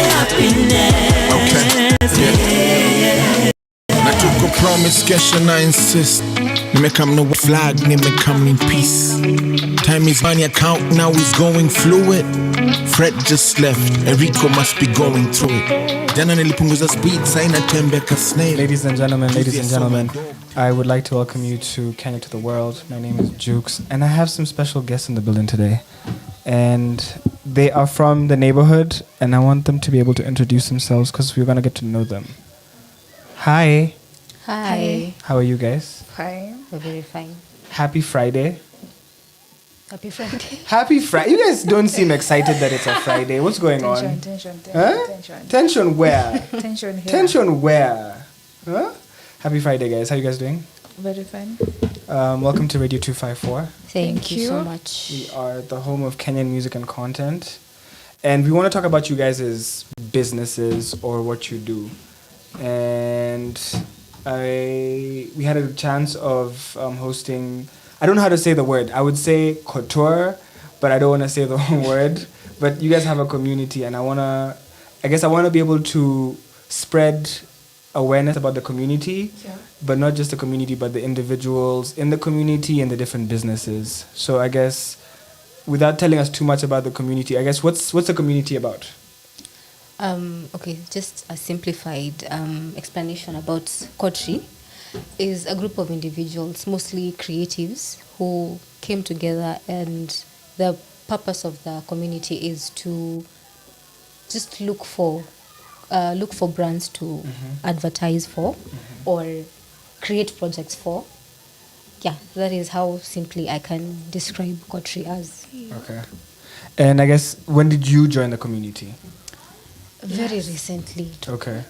happiness. Okay. Yeah. I took a promise, kesha na insist. Nimekam no flag, nimekam in peace. Time is money account, now is going fluid. Fred just left, Enrico must be going through it. Jana nilipunguza speed, saina tembe ka snail. Ladies and gentlemen, I would like to welcome you to Kenya to the World. My name is Jukes, and I have some special guests in the building today. And they are from the neighborhood, and I want them to be able to introduce themselves because we're going to get to know them. Hi. Hi. How are you guys? Fine. We're very fine. Happy Friday. Happy Friday. Happy Friday. You guys don't seem excited that it's a Friday. What's going on? Tension. Tension where? Tension here. Tension where? Huh? Happy Friday, guys. How you guys doing? Very fine. Welcome to Radio 254. Thank you so much. We are the home of Kenyan music and content. And we want to talk about you guys' businesses or what you do. And we had a chance of hosting, I don't know how to say the word. I would say couture, but I don't want to say the wrong word. But you guys have a community, and I want to be able to spread awareness about the community, but not just the community, but the individuals in the community and the different businesses. So I guess, without telling us too much about the community, I guess what's the community about? Okay, just a simplified explanation about Kotri is a group of individuals, mostly creatives, who came together, and the purpose of the community is to just look for brands to advertise for or create projects for. Yeah, that is how simply I can describe Kotri as. Okay. And I guess, when did you join the community? Very recently. Okay.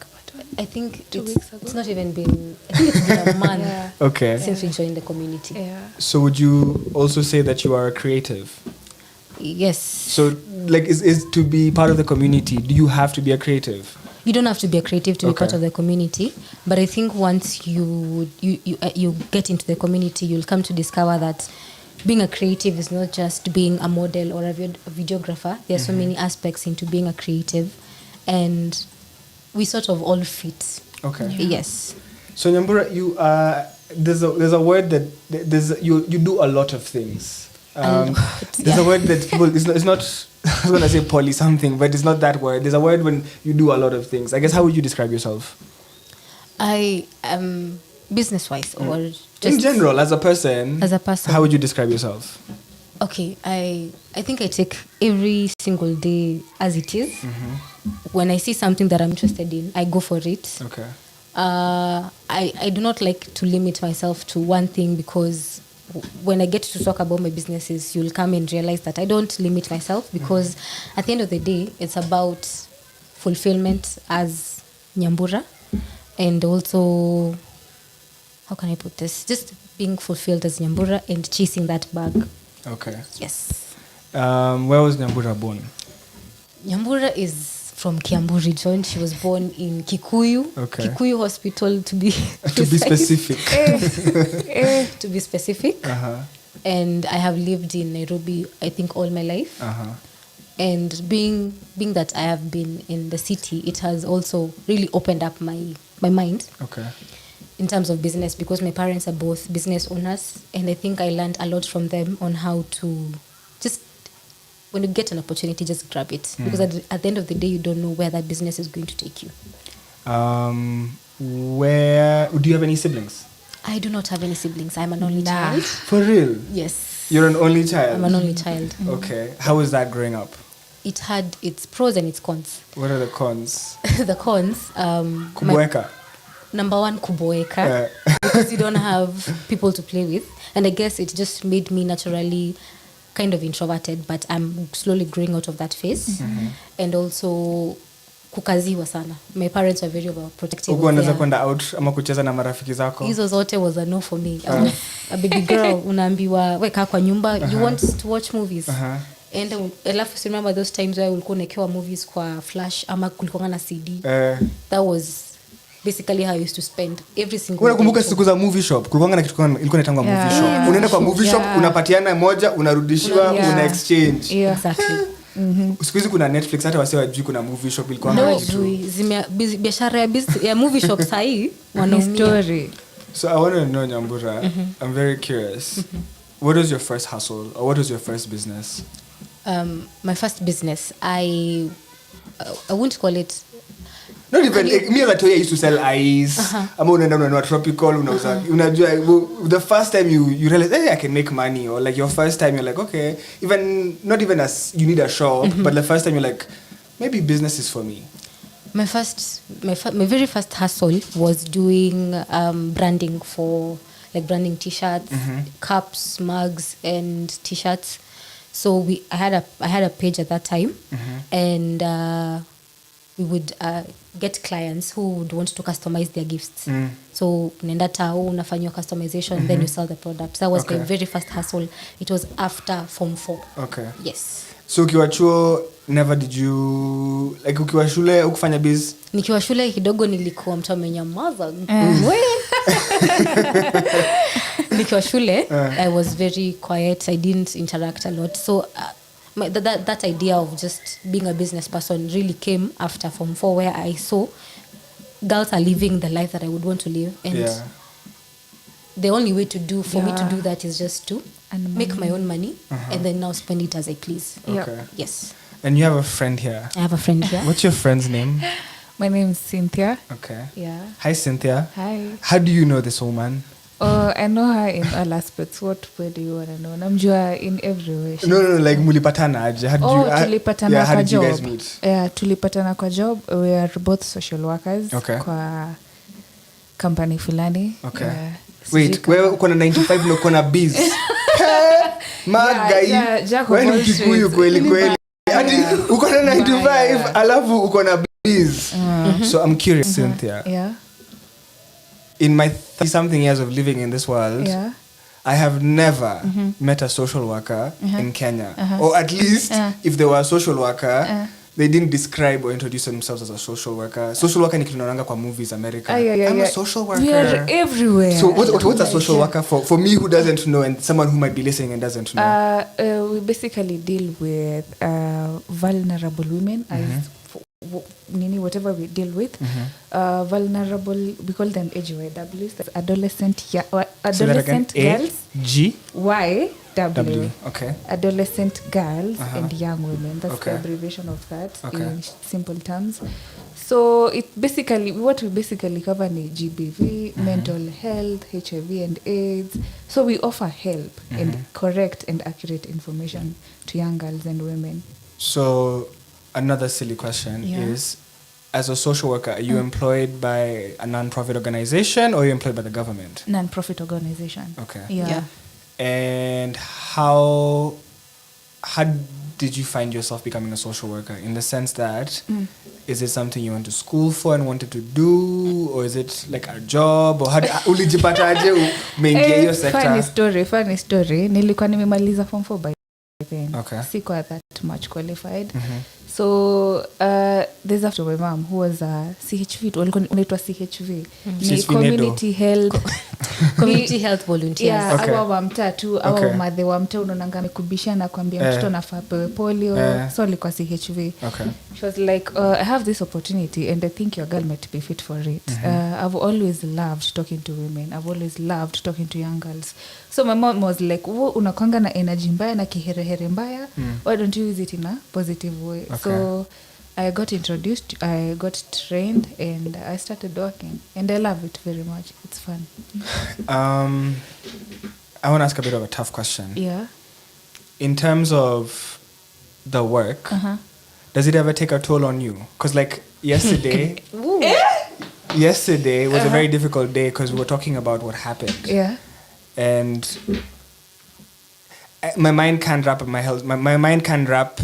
I think 2 weeks ago. It's not even been, I think it's been a month Okay. since we joined the community. Yeah. So would you also say that you are a creative? Yes. So, like, is to be part of the community, do you have to be a creative? You don't have to be a creative to be part of the community, but I think once you get into the community, you'll come to discover that being a creative is not just being a model or a videographer. There are so many aspects into being a creative, and we sort of all fit. Okay. Yes. So Nyambura, you there's a word that you do a lot of things. There's a word that people it's not I was gonna say poly something, but it's not that word. There's a word when you do a lot of things. I guess, how would you describe yourself? I am business-wise or just in general, as a person. As a person. How would you describe yourself? Okay, I think I take every single day as it is. When I see something that I'm interested in, I go for it. Okay. I do not like to limit myself to one thing, because when I get to talk about my businesses, you'll come and realize that I don't limit myself, because at the end of the day, it's about fulfillment as Nyambura, and also, how can I put this? Just being fulfilled as Nyambura and chasing that bag. Okay. Yes. Where was Nyambura born? Nyambura is from Kiambu region. She was born in Kikuyu. Okay. Kikuyu Hospital, to be specific. To be specific. And I have lived in Nairobi, I think, all my life. And being that I have been in the city, it has also really opened up my mind. Okay. In terms of business, because my parents are both business owners, and I think I learned a lot from them on how to just, when you get an opportunity, just grab it. Because at the end of the day, you don't know where that business is going to take you. Where do you have any siblings? I do not have any siblings. I'm an only child. For real? Yes. You're an only child? I'm an only child. Okay. How was that growing up? It had its pros and its cons. What are the cons? The cons. Kuboeka. Number one, kuboeka. Because you don't have people to play with. And I guess it just made me naturally kind of introverted, but I'm slowly growing out of that phase. And also, kukaziwa sana. My parents were very overprotective. Uko unaweza kwenda out ama kucheza na marafiki zako? Hizo zote was a no for me. A baby girl, unaambiwa weka kwa nyumba, you want to watch movies. And alafu si remember those times where ulikuwa unaekewa movies kwa flash ama kulikuwa na CD. That was basically how I used to spend every single day. Unakumbuka siku za movie shop? Kulikuwa na kitu ilikuwa inaitwa movie shop. Unaenda kwa movie shop, unapatiana moja, unarudishiwa, una exchange. Exactly. Siku hizi kuna Netflix, hata wase wajui kuna movie shop ilikuwa biashara ya movie shop sahi wanaumia. Story. So I want to know, Nyambura, I'm very curious. What was your first hustle, or what was your first business? My first business, I wouldn't call it. Not even me and Latoya used to sell ice. Ama unaenda unanunua tropical unajua the first time you realize hey, I can make money, or like your first time you're like okay, even not even as you need a shop, but the first time you're like maybe business is for me. My very first hustle was doing branding for like branding t-shirts, cups, mugs and t-shirts. So I had a page at that time, and we would get clients who would want to customize their gifts. So unaenda tao unafanywa customization, then you sell the product. That was my very first hustle. It was after Form 4. Okay. Yes. So ukiwa chuo, never did you like ukiwa shule ukufanya biz? Nikiwa shule kidogo nilikuwa mtu amenyamaza. Nikiwa shule I was very quiet. I didn't interact a lot. So that idea of just being a business person really came after Form 4, where I saw girls are living the life that I would want to live, and the only way to do for me to do that is just to make my own money and then now spend it as I please. Okay. Yes. And you have a friend here. I have a friend here. What's your friend's name? My name is Cynthia. Okay. Yeah. Hi, Cynthia. Hi. How do you know this woman? I know her in all aspects. What way do you want to know? Namjua in every way. No, like mulipatana aje. Tulipatana how kwa did you job. guys meet? Yeah, tulipatana kwa job. We are both social workers. Okay. Kwa company fulani. Okay. Wait, wewe uko na 95 na uko na biz. Magai. Wewe ni Kikuyu kweli kweli. Hadi uko na 95 alafu uko na biz. So I'm curious, Cynthia. Yeah. In my 30-something years of living in this world, I have never met a social worker in Kenya. Or at least, if they were a social worker, they didn't describe or introduce themselves as a social worker. Social worker ni kitu naonanga kwa movies America. I'm a social worker. We are everywhere. So what's a social worker for me who doesn't know, and someone who might be listening and doesn't know? We basically deal with vulnerable women as whatever we deal with. Vulnerable, we call them AGYWs, that's adolescent girls. YW. Okay. Adolescent girls and young women. That's the abbreviation of that in simple terms. So what we basically cover is GBV, mental health, HIV and AIDS. So we offer help and correct and accurate information to young girls and women. So another silly question is, as a social worker, are you employed by a non-profit organization or are you employed by the government? Non-profit organization. Okay. Yeah. And how did you find yourself becoming a social worker? In the sense that, is it something you went to school for and wanted to do? Or is it like a job? Or how ulijipataje umeingia hiyo sector? Funny story. Nilikuwa nimemaliza Form 4 by then. Okay. Sikuwa that much qualified. So there's after my mom who was a CHV, unaitwa CHV, ni community health health volunteers. Yeah, awa wa mtaa tu, awa madhe wa mtaa unaonanga amekubishana kwambia mtoto anafaa pewe polio. So alikuwa CHV. She was like, I have this opportunity and I think your girl might be fit for it. I've always loved talking to women. I've always loved talking to young girls. So my mom was like, unakwanga na energy mbaya na kiherehere mbaya. Why don't you use it in a positive way? So I got introduced, I got trained, and I started working. And I love it very much. It's fun. I want to ask a bit of a tough question. Yeah. In terms of the work, does it ever take a toll on you? Because like yesterday, yesterday was a very difficult day because we were talking about what happened. Yeah. And my mind can't wrap my mind can't wrap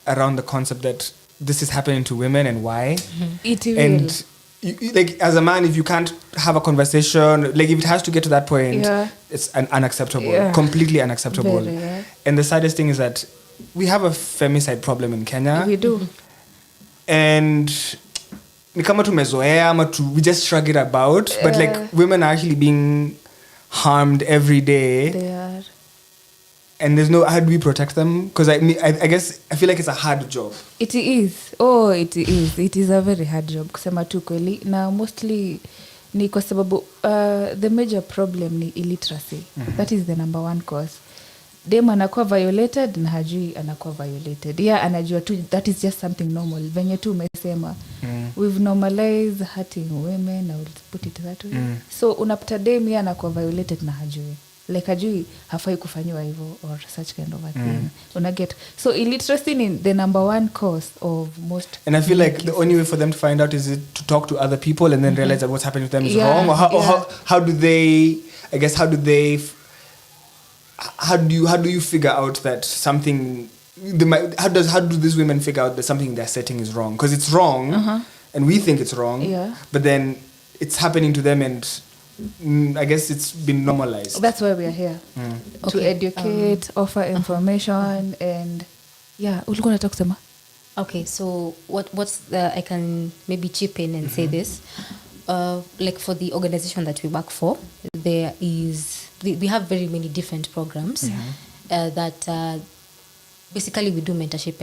around the concept that this is happening to women and why. It will. And like as a man, if you can't have a conversation, like if it has to get to that point, it's unacceptable, completely unacceptable. Very. And the saddest thing is that we have a femicide problem in Kenya. We do. And ni kama tumezoea ama we just shrug it about, but like women are actually being harmed every day. They are. And there's no, how do we protect them? Because I guess I feel like it's a hard job. It is. Oh, it is. It is a very hard job, kusema tu kweli. Na mostly ni kwa sababu the major problem ni illiteracy. That is the number one cause. Dem anakuwa violated na hajui anakuwa violated. Yeah, anajua tu that is just something normal. Venye tu umesema. We've normalized hurting women, I will put it that way. So unapata dem ya anakuwa violated na hajui. Like hajui hafai kufanyiwa hivyo or such kind of a thing. Unaget. So illiteracy is the number one cause of most. And I feel like the only way for them to find out is to talk to other people and then realize that what's happening to them is wrong. Or how do they, I guess, how do you figure out that something, how do these women figure out that something they're setting is wrong? Because it's wrong and we think it's wrong, but then it's happening to them and I guess it's been normalized. That's why we are here. To educate, offer information, and ulikuwa nataka kusema. Okay, so what's I can maybe chip in and say this. Like for the organization that we work for, we have very many different programs that basically we do mentorship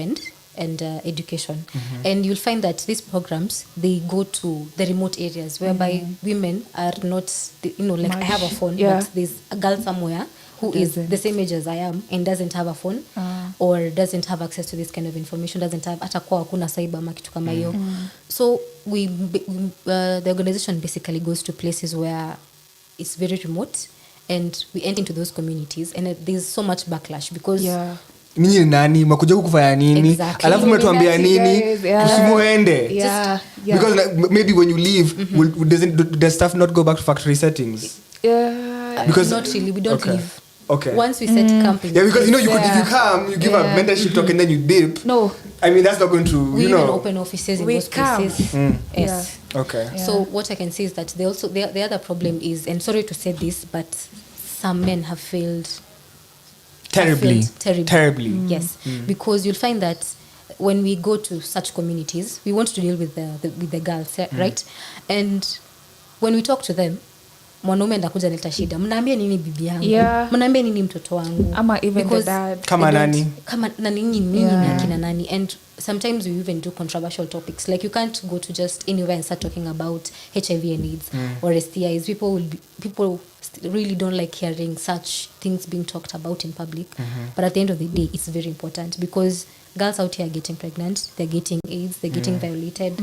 and education. And you'll find that these programs, they go to the remote areas whereby women are not, like I have a phone, but there's a girl somewhere who is the same age as I am and doesn't have a phone or doesn't have access to this kind of information, doesn't have, hata kwa hakuna cyber ama kitu kama hiyo. So the organization basically goes to places where it's very remote and we enter into those communities and there's so much backlash because ninyi ni nani makuja kufanya nini alafu mmetuambia nini usimuende because like, maybe when you leave does stuff not go back to factory settings because not really, we don't leave. Okay. Once we set camp in because if you come, you give a mentorship talk and then you dip. No. I mean, that's not going to, we even open offices in those places. Yes. Okay. So what I can say is that the other problem is, and sorry to say this, but some men have failed terribly. Yes. Because you'll find that when we go to such communities, we want to deal with the girls, right? And when we talk to them, mwanaume ndakuja nileta shida, mnaambia nini bibi yangu, mnaambia nini mtoto wangu, ama even the dad, kama nani na nini na kina nani. And sometimes we even do controversial topics, like you can't go to just anywhere and start talking about HIV and AIDS or STIs. People really don't like hearing such things being talked about in public, but at the end of the day it's very important because girls out here are getting pregnant, they're getting AIDS, they're getting violated.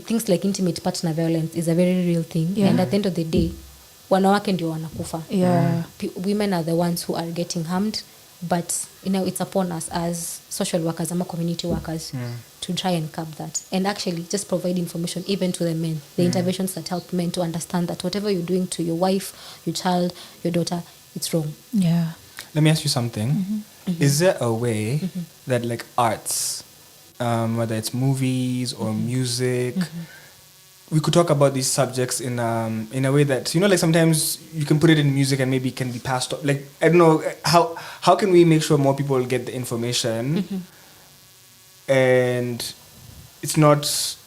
Things like intimate partner violence is a very real thing, and at the end of the day wanawake ndio wanakufa. Women are the ones who are getting harmed, but it's upon us as social workers and community workers to try and curb that and actually just provide information even to the men, the interventions that help men to understand that whatever you're doing to your wife, your child, your daughter, it's wrong. Let me ask you something. Is there a way that like arts, whether it's movies or music, we could talk about these subjects in a way that, like sometimes you can put it in music and maybe it can be passed on. Like, I don't know, how can we make sure more people get the information and it's not,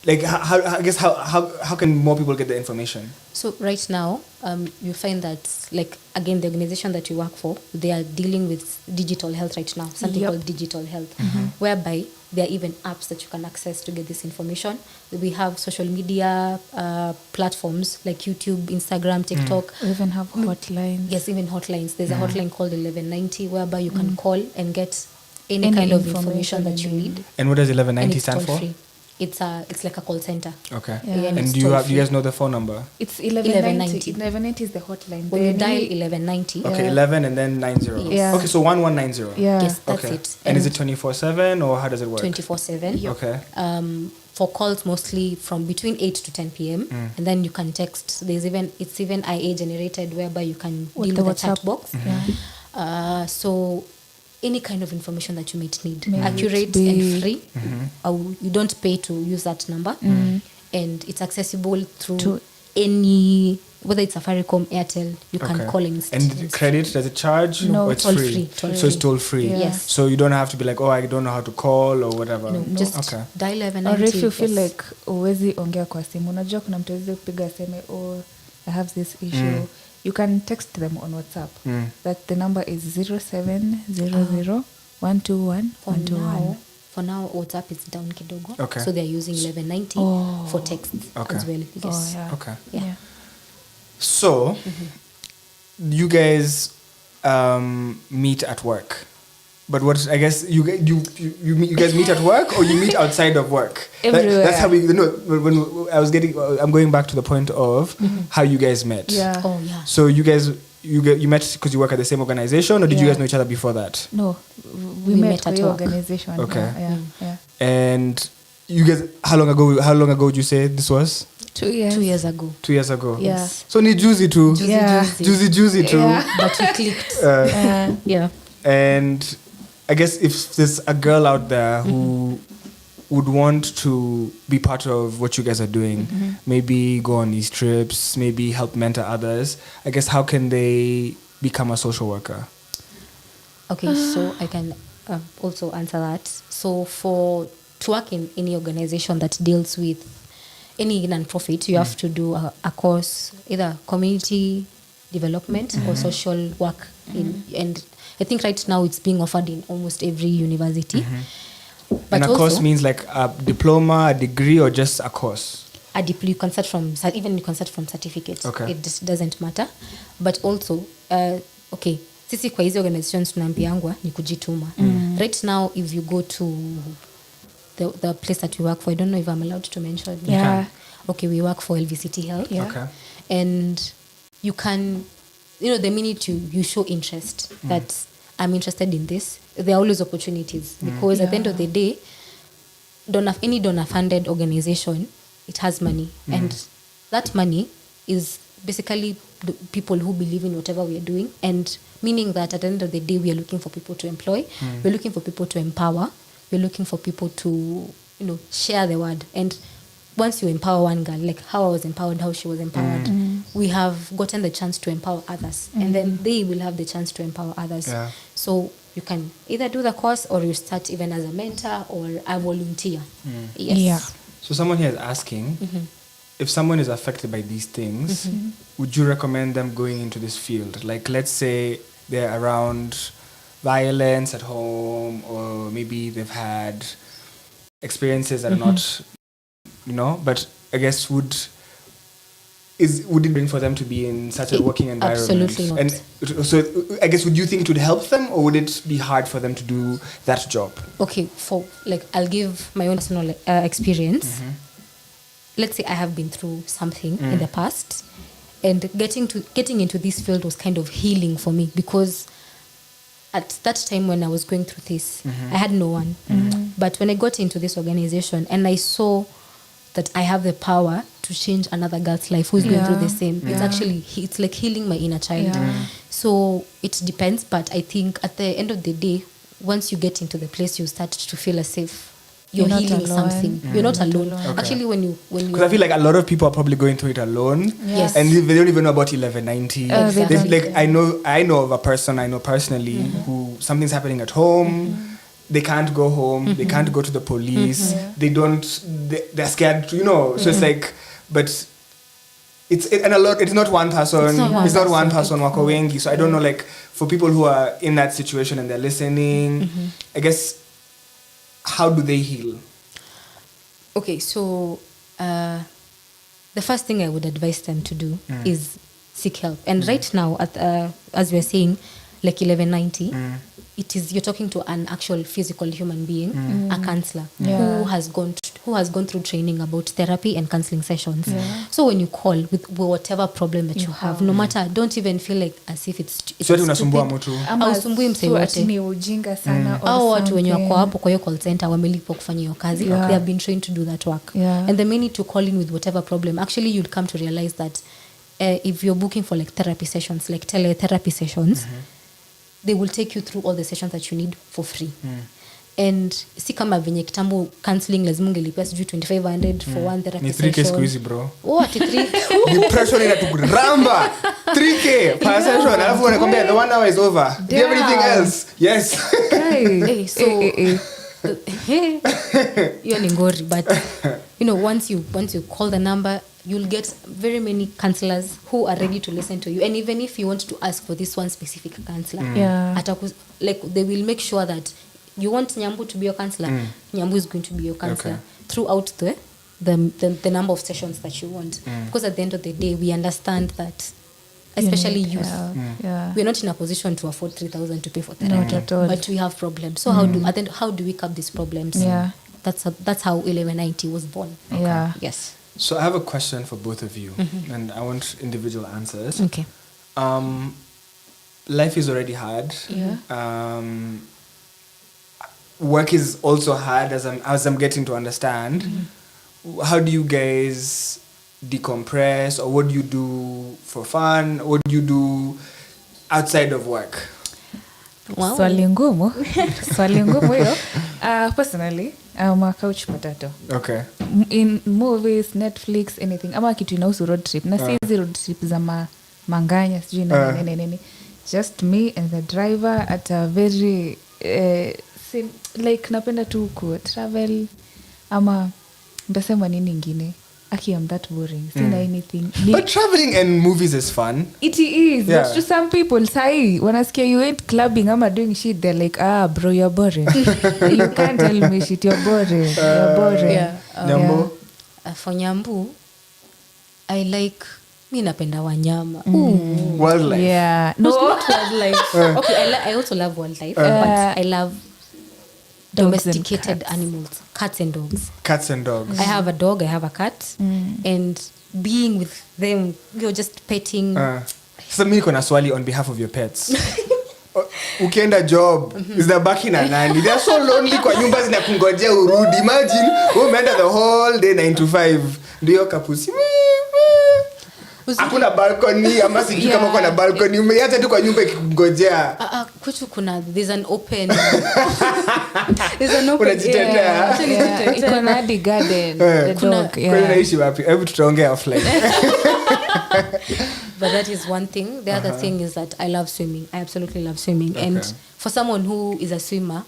like, how can more people get the information? So right now, you find that, like, again, the organization that you work for, they are dealing with digital health right now, something called digital health, whereby there are even apps that you can access to get this information. We have social media platforms like YouTube, Instagram, TikTok. We even have hotlines. Yes, even hotlines. There's a hotline called 1190 whereby you can call and get any kind of information that you need. And what does 1190 stand for? Free. It's like a call center. Okay. And do you guys know the phone number? It's 1190. 1190 is the hotline. When you dial 1190. Okay, 11 and then 90. Okay, so 1190. Yes, that's it. And is it 24/7 or how does it work? 24/7. Okay. For calls mostly from between 8 to 10 p.m. And then you can text. It's even IA generated whereby you can deal with the chat box. So any kind of information that you might need, accurate and free. You don't pay to use that number, and it's accessible through any, whether it's Safaricom, Airtel, you can call in. And credit, does it charge? No, it's toll free. So it's toll free. Yes. So you don't have to be like, I don't know how to call or whatever. No, just dial 1190. Or if you feel like uwezi ongea kwa simu, unajua kuna mtu wezi kupiga aseme, I have this issue, you can text them on WhatsApp. That the number is 0700 121 121. For now, WhatsApp is down kidogo. Okay. So they're using 1190 for texts as well. Yes. Yeah. Okay. Yeah. So, you guys meet at work. But what I guess you guys meet at work or you meet outside of work. Everywhere. That's how we. No, when I'm going back to the point of how you guys met. Yeah. Oh, yeah. So you guys you met because you work at the same organization, or did you guys know each other before that? No, we met at at the work. organization. Okay. Yeah. And you guys, how long ago would you say this was? 2 years. 2 years ago. 2 years ago. Yeah. So ni juicy too. Juicy too. Yeah. But we clicked. Yeah. And I guess if there's a girl out there who would want to be part of what you guys are doing, maybe go on these trips, maybe help mentor others, I guess how can they become a social worker? Okay, so I can also answer that. So to work in any organization that deals with any non-profit, you have to do a course, either community development or social work. And I think right now it's being offered in almost every university. But and a course means like a diploma, a degree, or just a course? You can start from certificates. Okay. It just doesn't matter. But also, sisi kwa hizi organizations tunaambiangwa ni kujituma. Right now, if you go to the place that we work for, I don't know if I'm allowed to mention. Yeah. Okay, we work for LVCT Health. Yeah. Okay. And you can, the minute you show interest that I'm interested in this, there are always opportunities. Because at the end of the day, any donor-funded organization, it has money. And that money is basically the people who believe in whatever we are doing. And meaning that at the end of the day, we are looking for people to employ. We're looking for people to empower. We're looking for people to, share the word. And once you empower one girl, like how I was empowered, how she was empowered, we have gotten the chance to empower others. And then they will have the chance to empower others. Yeah. So you can either do the course or you start even as a mentor or a volunteer. Yes. Yeah. So someone here is asking, if someone is affected by these things, would you recommend them going into this field? Like, let's say they're around violence at home, or maybe they've had experiences that are not, but I guess would it bring for them to be in such a working environment? Absolutely not. And so I guess, would you think it would help them, or would it be hard for them to do that job? Okay, I'll give my own personal experience. Let's say I have been through something in the past, and getting into this field was kind of healing for me, because at that time when I was going through this, I had no one. But when I got into this organization and I saw that I have the power to change another girl's life who's going through the same, it's like healing my inner child. So it depends, but I think at the end of the day, once you get into the place, you start to feel as if you're healing something. You're not alone. Okay. Actually, when you because I feel like a lot of people are probably going through it alone. Yes. And they don't even know about 1190. Exactly. Like I know of a person I know personally who something's happening at home. They can't go home. They can't go to the police. They don't. They're scared. So it's like, but and a lot. It's not one person. It's not one person. Wako wengi. So I don't know. Like for people who are in that situation and they're listening, I guess, how do they heal? Okay, so the first thing I would advise them to do is seek help. And right now, as we are saying, like 1190, you're talking to an actual physical human being, a counselor who has gone through training about therapy and counseling sessions. So when you call with whatever problem that you have, no matter, don't even feel like as if it's unasumbua mtu. Ausumbui mse wote. Ni ujinga sana. Au watu wenye wako hapo kwa hiyo call center wamelipwa kufanya hiyo kazi. They have been trained to do that work. And the minute to call in with whatever problem, actually you'd come to realize that if you're booking for like therapy sessions, like teletherapy sessions, they will take you through all the sessions that you need for free. And si kama venye kitambo counseling lazima ungelipia sijui 2500 for one therapy session. Ni 3K siku hizi bro. What 3? Depression inaturamba. 3K per session. Alafu wanakwambia the 1 hour is over. Do you have anything else? Yes. Hey, so hiyo ni ngori, but once you call the number, you'll get very many counselors who are ready to listen to you. And even if you want to ask for this one specific counselor, like they will make sure that you want Nyambu to be your counselor, Nyambu is going to be your counselor throughout the number of sessions that you want. Because at the end of the day, we understand that, especially youth, we're not in a position to afford 3,000 to pay for therapy. Not at all. But we have problems. So how do we curb these problems? Yeah. That's how 1190 was born. Okay. Yeah. Yes. So I have a question for both of you, and I want individual answers. Okay. Life is already hard. Yeah. Work is also hard, as I'm getting to understand. How do you guys decompress, or what do you do for fun? What do you do outside of work? Wow. Swali ngumu hiyo. Personally, I'm a couch potato. Okay. In movies, Netflix, anything. Ama kitu inahusu road trip. Na si hizi road trip za manganya sijui na nini. Just me and the driver at a very like napenda tu ku travel ama ndasema nini ingine. Aki, I'm that boring. Sina anything. But traveling and movies is fun. It is. Yeah. But to some people, sahi, wanasikia you ain't clubbing ama doing shit, they're like, bro, you're boring. You can't tell me shit, you're boring. You're boring. Yeah. Nyambu? For Nyambu, I like, mi napenda wanyama. Wildlife. Yeah. No, not wildlife. Okay, I also love wildlife, but I love Dogs and domesticated cats. animals, cats and dogs. Cats and dogs. I have a dog, I have a cat, and being with them, you're just petting. Sasa mimi niko na swali on behalf of your pets. Ukienda job, is there baki na nani? They are so lonely kwa nyumba zinakungojea urudi. Imagine, umeenda the whole day 9 to 5. Ndio kapusi. Hakuna balcony, ama sijui kama kuna balcony. Umeacha tu kwa nyumba ikingojea. Kwetu there's an open. There's an open. Unajitetea. Iko na hadi garden. The dog. Kwa naishi wapi? Hebu tutaongea offline. But that is one thing. The other thing is that I love swimming. I absolutely love swimming. Okay. And for someone who is a swimmer,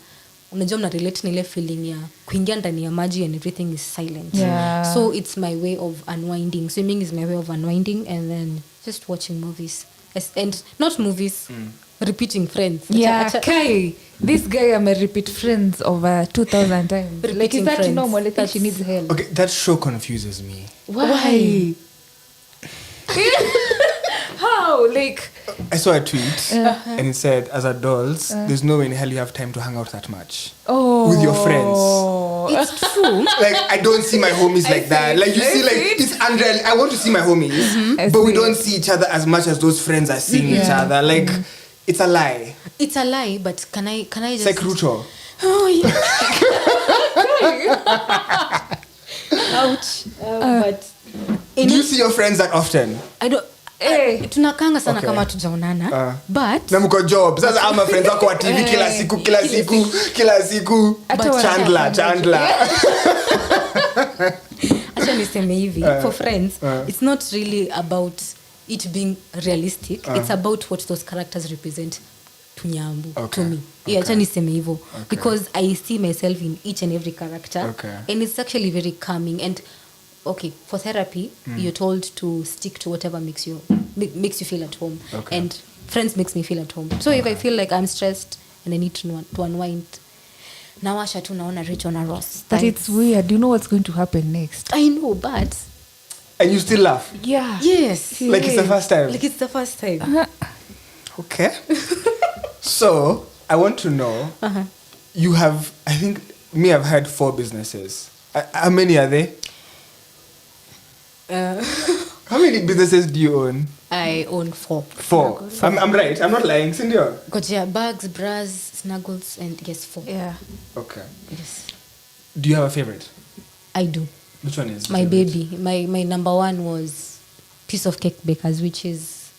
unajua mna relate na ile feeling ya kuingia ndani ya maji and everything is silent. Yeah. So it's my way of unwinding. Swimming is my way of unwinding, and then just watching movies. And not movies, repeating Friends. Yeah, Kai. This guy may repeat Friends over 2,000 times. Repeating Like, is that Friends. normal? I think she needs help. Okay, that show confuses me. Why? How? Like, I saw a tweet and it said, as adults, there's no way in hell you have time to hang out that much with your friends. It's true. Like, I don't see my homies like that. Like, you see, like, it's unreal. I want to see my homies, but we don't see each other as much as those friends are seeing each other. Like, it's a lie. It's a lie, but can I It's just... like Ruto. Oh, yeah. Ouch. But... Do you see your friends that often? I don't... tunakanga sana Okay. kama tujaonana but Na mko job. Sasa ama friends wako wa TV kila siku. Chandler. acha niseme hivi for friends it's not really about it being realistic, it's about what those characters represent to Nyambu, to me. Yeah, acha niseme hivyo because I see myself in each and every character, and it's actually very calming. And okay, for therapy, you're told to stick to whatever makes you feel at home. And Friends makes me feel at home. So if I feel like I'm stressed and I need to unwind, nawasha tu naona Rachel na Ross. but it's weird. You know what's going to happen next. I know, but... And you still laugh? Yeah. Yes. Like it's the first time? Like it's the first time. Okay. So, I want to know, you have, I think, I've had 4 businesses. How many are they? How many businesses do you own? I own 4. 4. I'm right. I'm not lying. Sindio? Got bags, bras, snuggles, and yes, 4. Yeah. Okay. Yes. Do you have a favorite? I do. Which one is? My baby. My number 1 was Piece of Cake Bakers, which is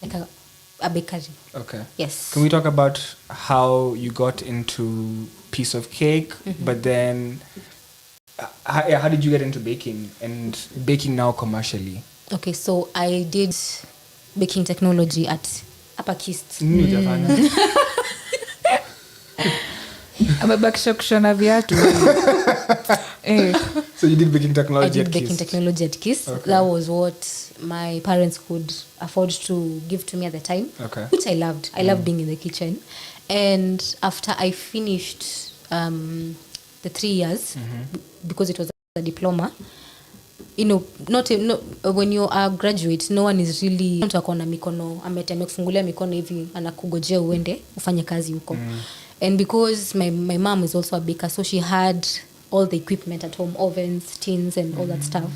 like a bakery. Okay. Yes. Can we talk about how you got into Piece of Cake, but then how did you get into baking and baking now commercially? Okay, so I did baking technology at Upper Kist. Amebakisha kushona viatu. So you did baking I technology did at baking KISS? technology at KISS. Okay. That was what my parents could afford to give to me at the time, Okay. which I loved. I loved being in the kitchen. And after I finished the 3 years, because it was a diploma, you know, when you are a graduate, no one is really mtu akona mikono amekufungulia mikono hivi anakugojea uende ufanye kazi huko. And because my mom is also a baker, so she had all the equipment at home, ovens, tins and all that stuff.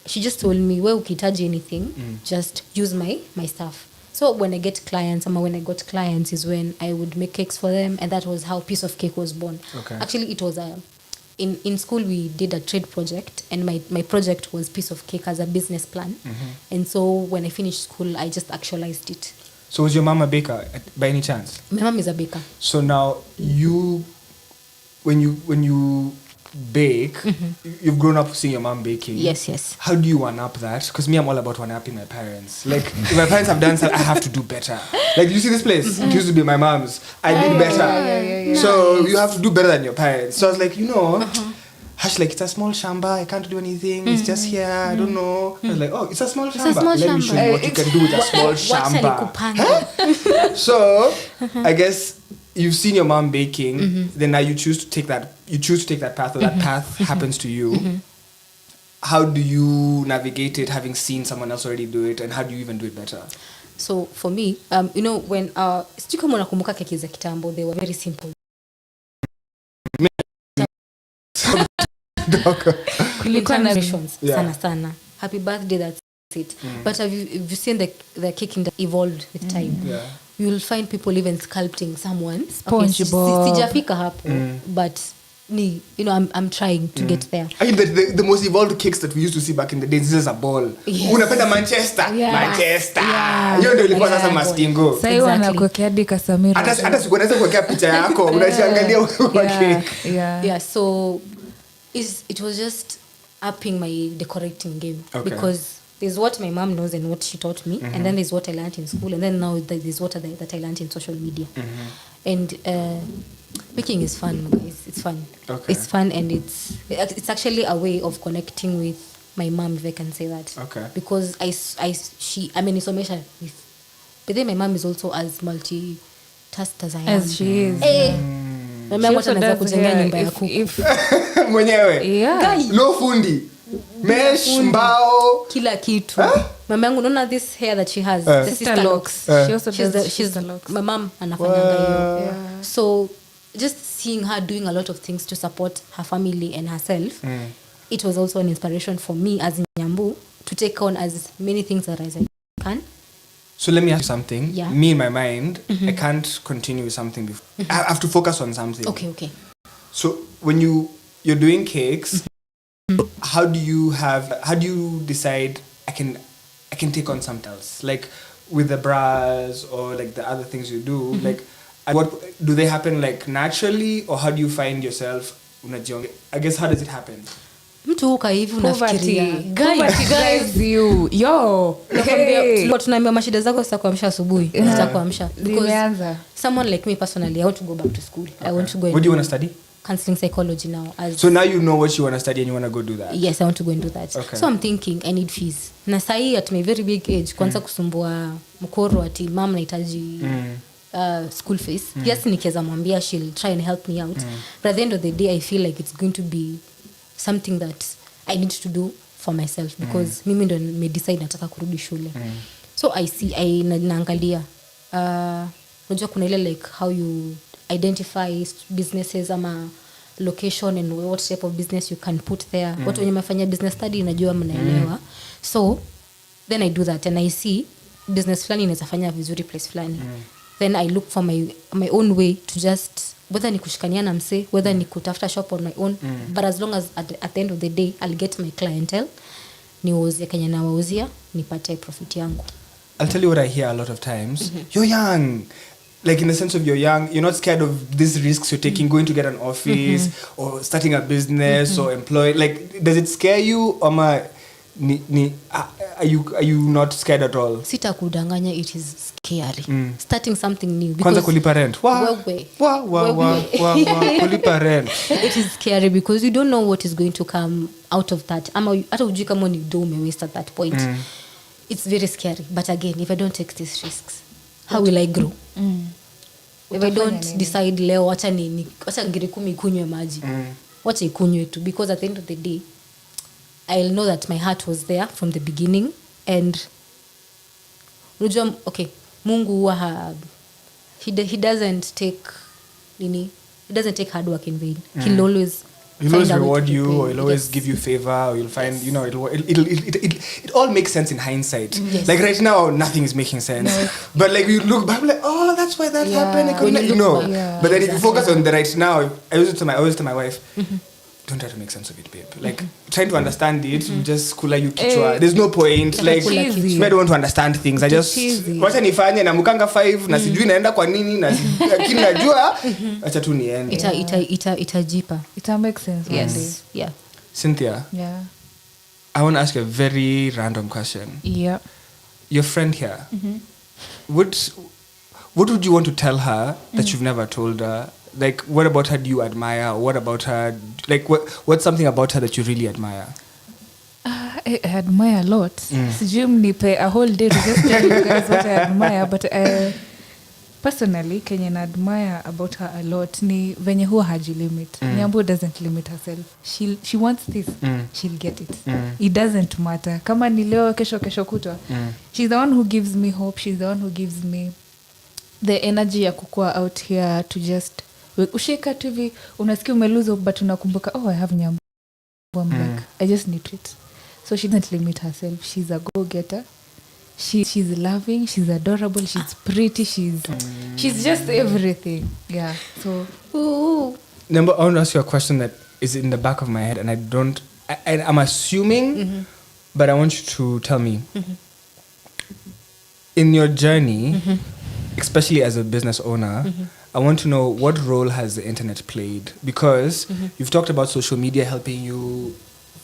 She just told me, well, ukihitaji anything, just use my stuff. So when I got clients is when I would make cakes for them, and that was how Piece of Cake was born. Okay. Actually, it was in school we did a trade project, and my project was Piece of Cake as a business plan. And so when I finished school, I just actualized it. So was your mom a baker by any chance? My mom is a baker. So now when you bake, you've grown up seeing your mom baking. Yes. How do you one up that? Because me, I'm all about one upping my parents. Like if my parents have done something, I have to do better. Like you see this place, it used to be my mom's. I did better. So you have to do better than your parents. So I was like, Hash, like, it's a small shamba, I can't do anything, it's just here, I don't know. I was like, oh, it's a small shamba. Let me show you what you can do with a small shamba. So, I guess you've seen your mom baking, then now you choose to take that path, or that path happens to you. How do you navigate it, having seen someone else already do it, and how do you even do it better? So, for me, when, sijui kama unakumbuka keki za kitambo, they were very simple. Kulikuwa na sana happy birthday, that's it. But have you seen the cake evolved with time? You'll find people even sculpting someone. SpongeBob. Sijafika hapo, but I'm trying to get there. I mean, the most evolved cakes that we used to see back in the days, this is a ball. Unapenda Manchester. Hiyo ndio ilikuwa sasa mastingo. Sasa wanakuwekea hadi Kasamira. Hata siku unaweza kuwekea picha yako, unajiangalia kwa cake. Yeah, so it was just upping my decorating game. Okay. Because there's what my mom knows and what she taught me, and then there's what I learned in school, and then now there's what that I learned in social media. And baking is fun, guys. It's fun. Okay. It's fun, and it's actually a way of connecting with my mom, if I can say that. Okay. Because she amenisomesha with, but then my mom is also as multitasked as I am. As she is. Mama yangu anaweza kujengea nyumba ya kuku. Mwenyewe. Yeah. No fundi. Mesh, mbao. Kila kitu. Mama yangu, unaona this hair that she has, the sister locks. She also does sister locks. My mom anafanyanga hiyo. So just seeing her doing a lot of things to support her family and herself, it was also an inspiration for me as Nyambu to take on as many things as I can. So let me ask you something. Yeah. Me in my mind, I can't continue with something before. I have to focus on something. Okay. So when you're doing cakes, how do you decide I can take on something else? Like with the bras or like the other things you do, like what do they happen like naturally, or how do you find yourself I guess how does it happen? Mtu huka hivi unafikiria guys you tunaambia mashida zako zitakuamsha asubuhi, zitakuamsha because someone like me personally, I want to go back to school. I want to go. What do you want to study? Counseling psychology now. So now you know what you want to study and you want to go do that? Yes, I want to go and do that. Okay. So I'm thinking I need fees. Na sahi at my very big age kwanza kusumbua mkoro ati mom nahitaji school fees. Yes, nikiweza mwambia she'll try and help me out. But at the end of the day I feel like it's going to be something that I need to do for myself because mimi ndo nimedecide nataka kurudi shule. So I naangalia unajua kuna ile like how you identify businesses ama location and what type of business you can put there. Watu wenye mafanya business study najua mnaelewa. So then I do that and I see business fulani inaweza fanya vizuri place fulani. Then I look for my own way to just whether ni kushikania na mse, whether ni kutafuta shop on my own, but as long as at the end of the day I'll get my clientele, niuzie Kenya na wauzia, nipate profit yangu. I'll tell you what I hear a lot of times. You're young. Like in the sense of you're young, you're not scared of these risks you're taking, going to get an office or starting a business or employ. Like, does it scare you, or are you not scared at all? Sitakudanganya, it is scary. Starting something new. Kwanza kulipa rent. Kulipa rent. It is scary because you don't know what is going to come out of that. Hata ujui kama ni do waste at that point. It's very scary. But again, if I don't take these risks, how will I grow? If I don't decide leo wacha ngiri 10 ikunywe maji. Wacha ikunywe tu, because at the end of the day I'll know that my heart was there from the beginning. And unajua, okay, Mungu huwa he doesn't take hard work in vain. He'll always reward you, or he'll always give you favor, or you'll find, it all makes sense in hindsight. Like right now, nothing is making sense. But like you look back, like, oh, that's why that happened. But then if you focus on the right now, I always tell my wife, don't try to make sense of it, babe. Like trying to understand it, you just kula you kichwa. There's no point. Like I don't want to understand things. I just wacha nifanye na mukanga 5 na sijui naenda kwa nini na lakini najua acha tu niende. Itajipa. It makes sense. Yes. Yeah. Cynthia. Yeah. I want to ask you a very random question. Yeah. Your friend here. What would you want to tell her that you've never told her? Like, what about her do you admire? Or what about her? Like, what's something about her that you really admire? I admire a lot. Sijui mnipe a whole day to just tell you guys what I admire. But personally, Kenyan admire about her a lot. Ni venye huwa hajilimit. Nyambo doesn't limit herself. She wants this. She'll get it. It doesn't matter. Kama ni leo kesho kutwa. She's the one who gives me hope. She's the one who gives me the energy ya kukua out here to just ushika tu hivi unasikia umeluzo but unakumbuka, oh, I have nyambo. I'm like, I just need it. So she doesn't limit herself. She's a go-getter. She's loving, she's adorable, she's pretty, she's just everything. Yeah. So Number, I want to ask you a question that is in the back of my head, and I'm assuming, but I want you to tell me. In your journey, especially as a business owner, I want to know, what role has the internet played? Because you've talked about social media helping you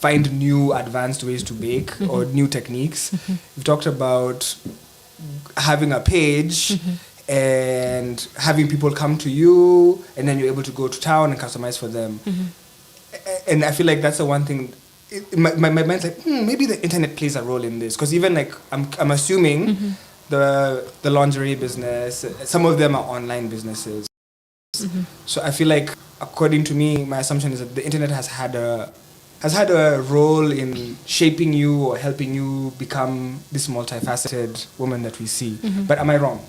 find new advanced ways to bake or new techniques. You've talked about having a page and having people come to you, and then you're able to go to town and customize for them. And I feel like that's the one thing. My mind's like, maybe the internet plays a role in this, because even like I'm assuming the lingerie business, some of them are online businesses. So I feel like, according to me, my assumption is that the internet has had a role in shaping you or helping you become this multifaceted woman that we see. But am I wrong?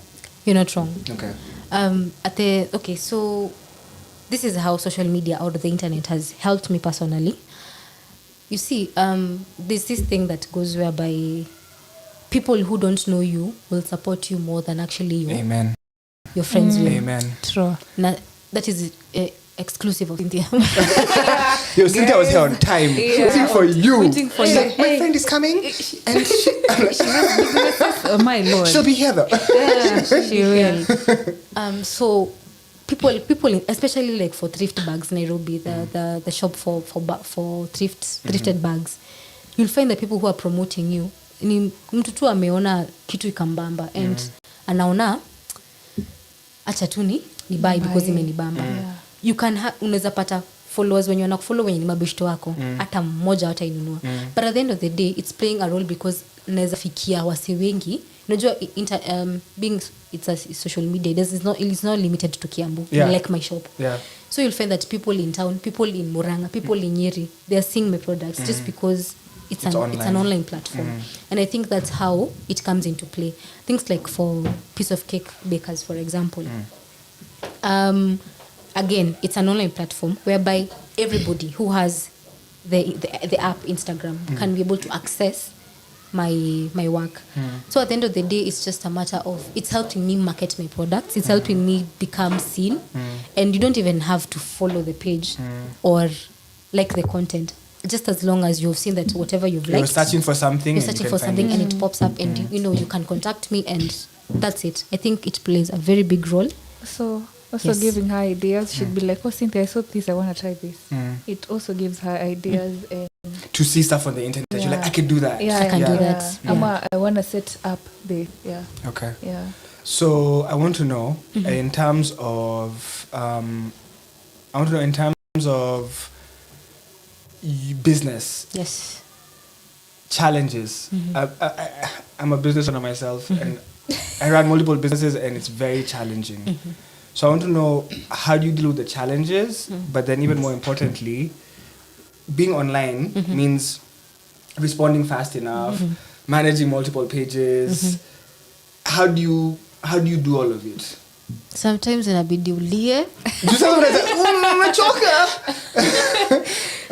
You're not wrong. Okay. So this is how social media or the internet has helped me personally. You see, there's this thing that goes whereby people who don't know you will support you more than actually your friends will. Amen. true. Now, that is exclusive of Cynthia. Yo, Cynthia was here on time, waiting for you. She's like, my friend is coming, and she has businesses. Oh my Lord. She'll be here though. Yeah, she will. So people, especially like for thrift bags, Nairobi, the shop for thrifted bags, you'll find that people who are promoting you, ni mtu tu ameona kitu ikambamba and anaona acha tu ni buy because imenibamba. You can unaweza pata followers wenye wanakufollow wenye ni mabeshto wako, hata mmoja hatainunua. But at the end of the day, it's playing a role because naweza fikia wase wengi. Unajua being it's a social media, it's not limited to Kiambu, like my shop. So you'll find that people in town, people in Murang'a, people in Nyeri, they are seeing my products just because it's an online platform. And I think that's how it comes into play. Things like for piece of cake bakers, for example. Again, it's an online platform whereby everybody who has the app Instagram can be able to access my work. So at the end of the day, it's just a matter of, it's helping me market my products, it's helping me become seen, and you don't even have to follow the page or like the content. Just as long as you've seen that whatever you've liked, you're searching for something and it pops up, and you can contact me, and that's it. I think it plays a very big role. So also giving her ideas, she'd be like, oh, Cynthia, I saw this, I want to try this. It also gives her ideas and to see stuff on the internet. You're like, I can do that. I can do that. I want to set up the Okay. Yeah. So I want to know in terms of business. Yes. Challenges. I'm a business owner myself, and I run multiple businesses, and it's very challenging. So I want to know, how do you deal with the challenges? But then even more importantly, being online means responding fast enough, managing multiple pages. How do you do all of it? Sometimes inabidi ulie.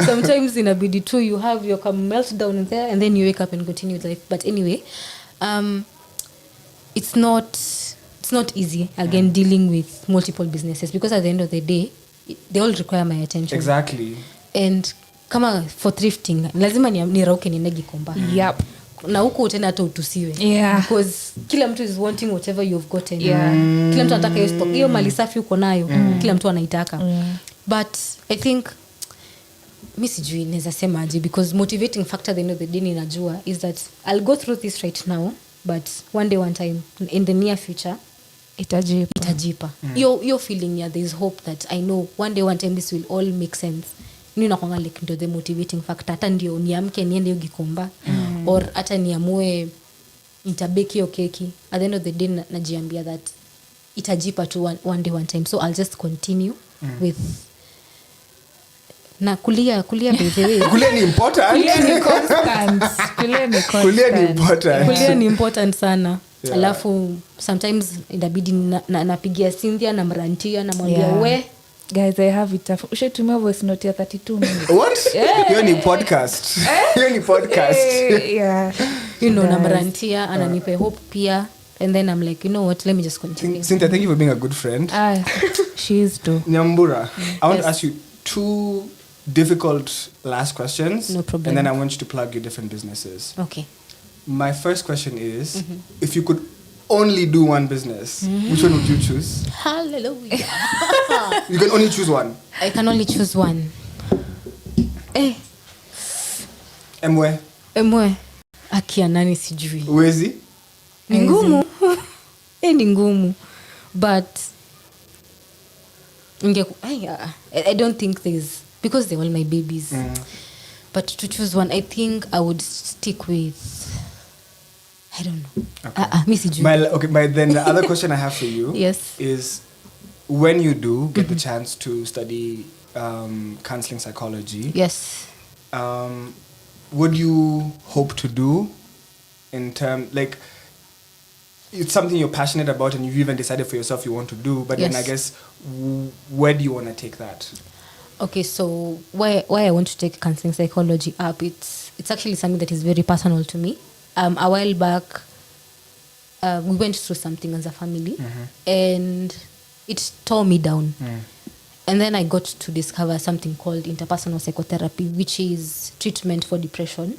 Sometimes inabidi too, you have your meltdown there, and then you wake up and continue with life. But anyway, it's not easy again dealing with multiple businesses, because at the end of the day they all require my attention. Exactly. And kama for thrifting lazima nirauke ninegi komba. Yep. Na huko tena hata utusiwe. Yeah. Because kila mtu is wanting whatever you've gotten. Yeah. Kila mtu anataka hiyo stock. Hiyo mali safi uko nayo. Kila mtu anaitaka. But I think mi sijui naweza sema aje, because motivating factor at the end of the day ninajua is that I'll go through this right now, but one day one time in the near future itajipa. Your feeling, yeah, there's hope that I know one day one time this will all make sense. Ni nakwanga like ndio the motivating factor. Hata ndio niamke niende hiyo Gikomba or hata niamue nitabeki hiyo keki, at the end of the day najiambia that itajipa tu one day one time, so I'll just continue with na kulia by the way. Kulia ni important. Kulia ni important sana. Yeah. Alafu sometimes inabidi napigia Cynthia na mrantia na mwambia we guys, I have it. Ushatumia voice note ya 32 minutes. What? Hiyo ni podcast. Yeah. You know, na mrantia ananipe hope pia, and then I'm like, you know what, let me just continue. Cynthia, thank you for being a good friend. She is too. Nyambura, I want to ask you 2 difficult last questions. No problem. And then I want you to plug your different businesses. Okay. My first question is, if you could only do one business, which one would you choose? Hallelujah. You can only choose one. I can only choose one. Mwe. Akia nani sijui. Uwezi? Ni ngumu. Ni ngumu. But I don't think there's, because they're all my babies. But to choose one, I think I would stick with, I don't know. Okay. But then the other question I have for you yes. is, when you do get the chance to study counseling psychology, yes, what do you hope to do in terms, like, it's something you're passionate about and you've even decided for yourself you want to do, but then I guess where do you want to take that? Okay, so why I want to take counseling psychology up, it's actually something that is very personal to me. A while back, we went through something as a family, and it tore me down. And then I got to discover something called interpersonal psychotherapy, which is treatment for depression.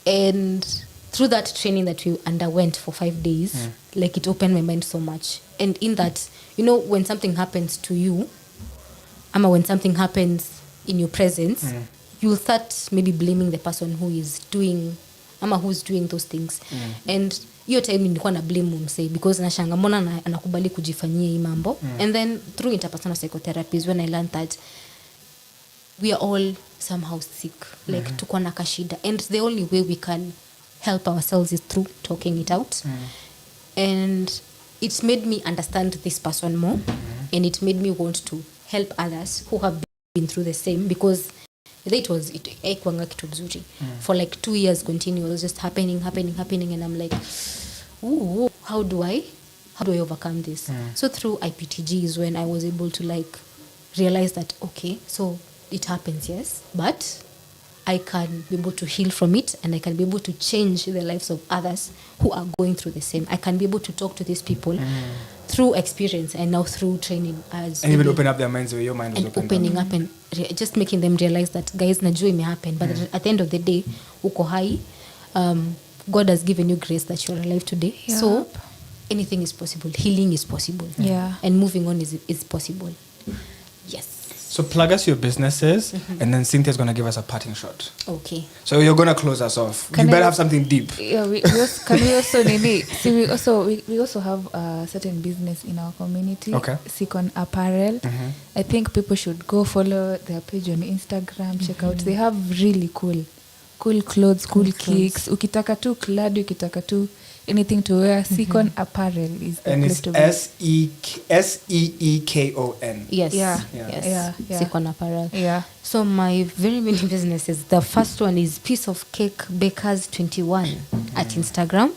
And through that training that we underwent for 5 days, like, it opened my mind so much. And in that, you know, when something happens to you, when something happens in your presence, you'll start maybe blaming the person who is doing who's doing those things. And hiyo time nilikuwa na blame mse, because nashanga mbona anakubali kujifanyia hii mambo. And then through interpersonal psychotherapy is when I learned that we are all somehow sick, like tuko na kashida, and the only way we can help ourselves is through talking it out. And it made me understand this person more, and it made me want to help others who have been through the same, because haikuanga kitu mzuri. For like 2 years continuous, it was just happening, and I'm like, ooh, how do I overcome this? So through IPTG is when I was able to like realize that, okay, so it happens, yes, but I can be able to heal from it, and I can be able to change the lives of others who are going through the same. I can be able to talk to these people through experience and now through training, and even open up their minds the way your mind was opening up and just making them realize that, guys, najua ime happen, but at the end of the day, uko hai. God has given you grace that you're alive today. Yep. So anything is possible. Healing is possible. Yeah. And moving on is possible. Yes. So plug us your businesses, and then Cynthia's gonna give us a parting shot. Okay. So you're gonna close us off. Can You better I- have something deep. Yeah, we also, can we also nini? See, we also have a certain business in our community. Okay. Sikon Apparel. I think people should go follow their page on Instagram. Check out. They have really cool clothes, cool kicks. Ukitaka tu clad, ukitaka tu anything to wear. Sikon Apparel is the And place it's to be. SEEKON. Yes. Yeah. Yes. Yeah. Sikon Apparel. Yeah. So my very many businesses. The first one is Piece of Cake Bakers 21 at Instagram.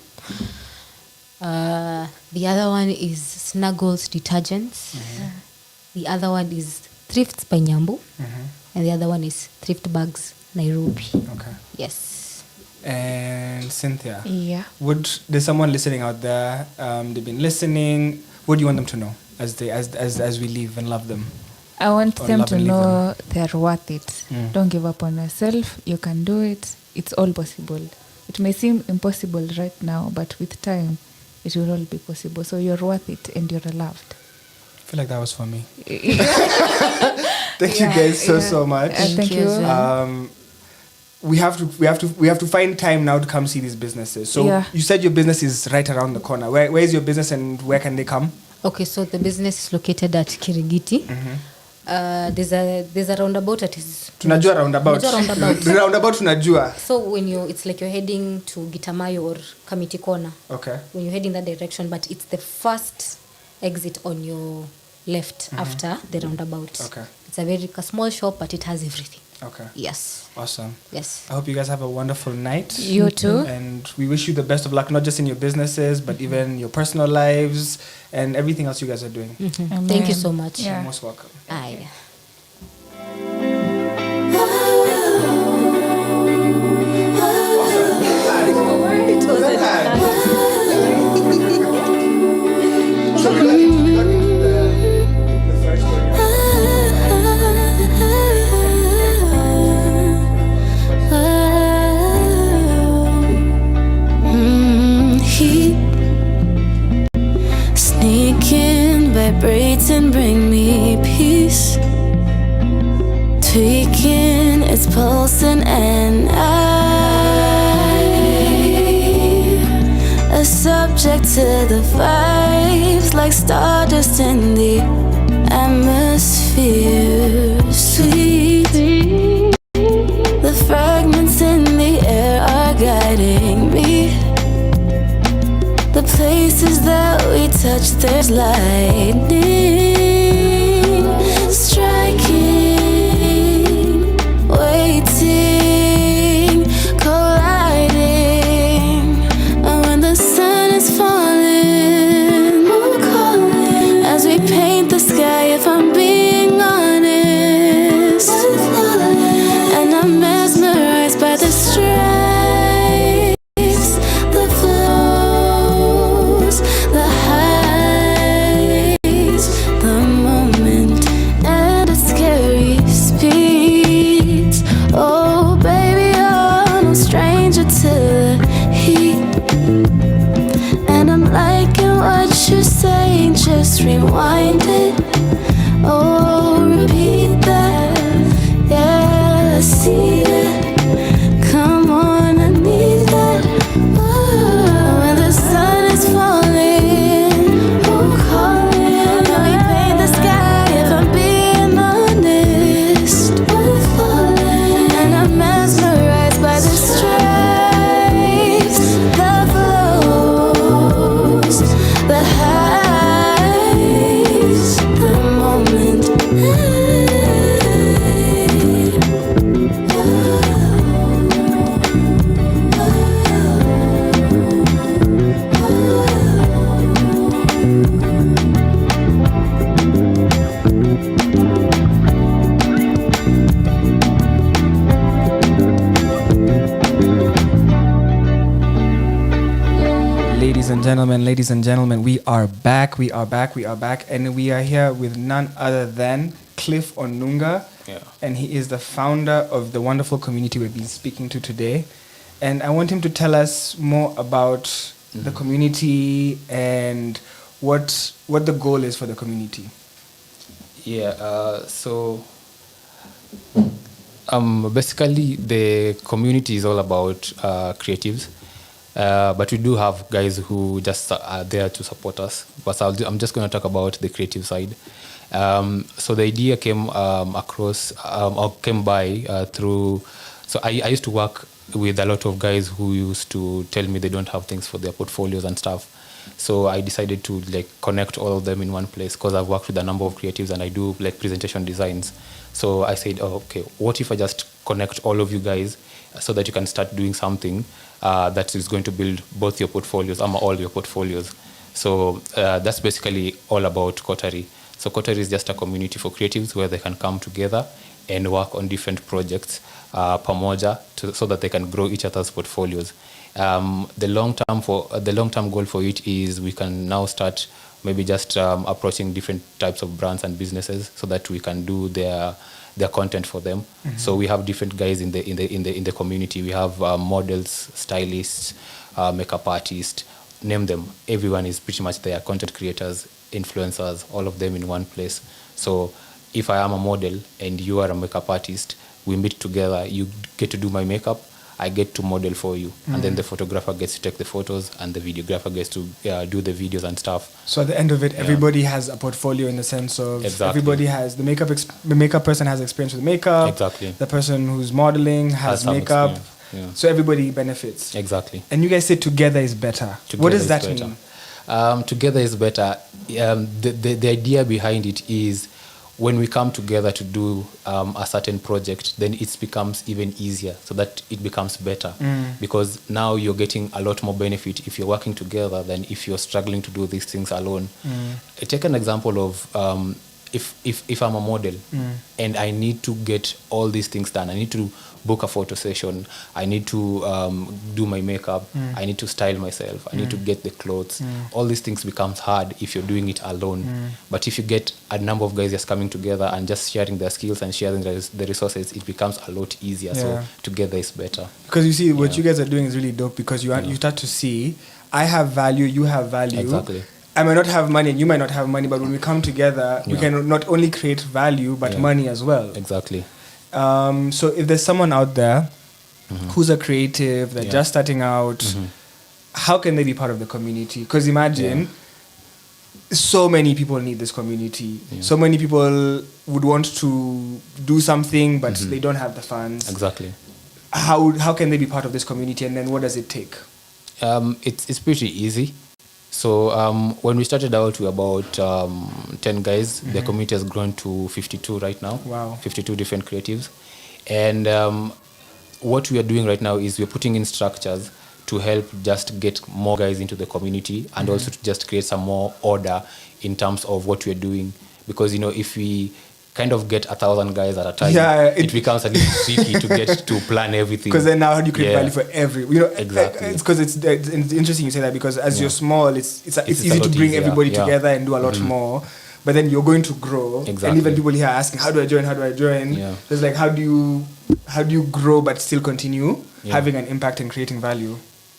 The other one is Snuggles Detergents. The other one is Thrifts by Nyambu. And the other one is Thrift Bags Nairobi. Okay. Yes. And Cynthia, Yeah. there's someone listening out there? They've been listening. What do you want them to know as we leave and love them? I want Or them love to and leave know they're worth it. Don't give up on yourself. You can do it. It's all possible. It may seem impossible right now, but with time, it will all be possible. So you're worth it and you're loved. I feel like that was for me. Thank you guys so much. Thank you. as well. We have to find time now to come see these businesses. So you said your business is right around the corner. Where is your business and where can they come? Okay, so the business is located at Kirigiti. There's a roundabout that is Tunajua roundabout. Roundabout tunajua. So when it's like you're heading to Gitamayo or Kamiti Corner. Okay. When you head in that direction, but it's the first exit on your left after the roundabout. Okay. It's a small shop, but it has everything. Okay. Yes. Awesome. Yes. I hope you guys have a wonderful night. You too. And we wish you the best of luck, not just in your businesses, but even your personal lives and everything else you guys are doing. Amen. Thank you so much. Yeah. You're most welcome. Aye. Heat sneaking, vibrates and bring me peace. Tweaking its pulsing and a subject to the vibes, like stardust in the atmosphere. Sweet, the fragments in the air are guiding me. The places that we touch, there's lightning striking, waiting, colliding. And when the sun is falling, as we paint the sky, if I'm being honest, and I'm mesmerized by the stripes, the flows, the highs, the moment, and the scary speeds. Oh baby, you're no stranger to the heat, and I'm liking what you're saying. Just rewind it, oh repeat that. Yeah, I see it. Come on, I need that. Oh, when the sun is falling, oh calling. Can we paint the sky, if I'm being honest? And I'm mesmerized by the stripes, the flows, the highs, the moment. Ladies and gentlemen, we are back, and we are here with none other than Cliff Onunga, and he is the founder of the wonderful community we've been speaking to today. And I want him to tell us more about the community and what the goal is for the community. Yeah, so Basically, the community is all about creatives, but we do have guys who just are there to support us. But I'm just going to talk about the creative side. So the idea came across or came by through. So I used to work with a lot of guys who used to tell me they don't have things for their portfolios and stuff. So I decided to like connect all of them in one place because I've worked with a number of creatives and I do like presentation designs. So I said, oh, okay, what if I just connect all of you guys so that you can start doing something that is going to build both your portfolios, all your portfolios. So that's basically all about Kotari. So Kotari is just a community for creatives where they can come together and work on different projects pamoja so that they can grow each other's portfolios. The long-term goal for it is we can now start maybe just approaching different types of brands and businesses so that we can do their content for them. Mm-hmm. So we have different guys in the community. We have models, stylists, makeup artists, name them. Everyone is pretty much there. Content creators, influencers, all of them in one place. So if I am a model and you are a makeup artist, we meet together. You get to do my makeup. I get to model for you. And then the photographer gets to take the photos and the videographer gets to do the videos and stuff. So at the end of it, everybody has a portfolio in the sense of everybody has the makeup person has experience with makeup. Exactly. The person who's modeling has makeup. Yeah. So everybody benefits. Exactly. And you guys say together is better. What does that mean? Together is better. The idea behind it is when we come together to do a certain project, then it becomes even easier so that it becomes better. Because now you're getting a lot more benefit if you're working together than if you're struggling to do these things alone. Take an example of if I'm a model and I need to get all these things done. I need to book a photo session. I need to do my makeup. I need to style myself. I need to get the clothes. All these things becomes hard if you're doing it alone. But if you get a number of guys just coming together and just sharing their skills and sharing the resources, it becomes a lot easier. So together is better. Because you see, what you guys are doing is really dope because you start to see, I have value, you have value. Exactly. I might not have money and you might not have money, but when we come together, we can not only create value, but money as well. Exactly. So if there's someone out there who's a creative, they're just starting out, how can they be part of the community? Because imagine, so many people need this community. So many people would want to do something, but they don't have the funds. Exactly. How can they be part of this community, and then what does it take? It's pretty easy. So when we started out, we were about 10 guys. The community has grown to 52 right now. Wow. 52 different creatives. And what we are doing right now is we're putting in structures to help just get more guys into the community and also to just create some more order in terms of what we're doing. Because, if we kind of get 1,000 guys at a time, it becomes a little tricky to get to plan everything. Because then now how do you create value for every? Exactly. It's because it's interesting you say that because as you're small, it's easy to bring everybody together and do a lot more. But then you're going to grow, and even people here are asking, "How do I join? How do I join?" Yeah. So it's like, how do you grow but still continue having an impact and creating value?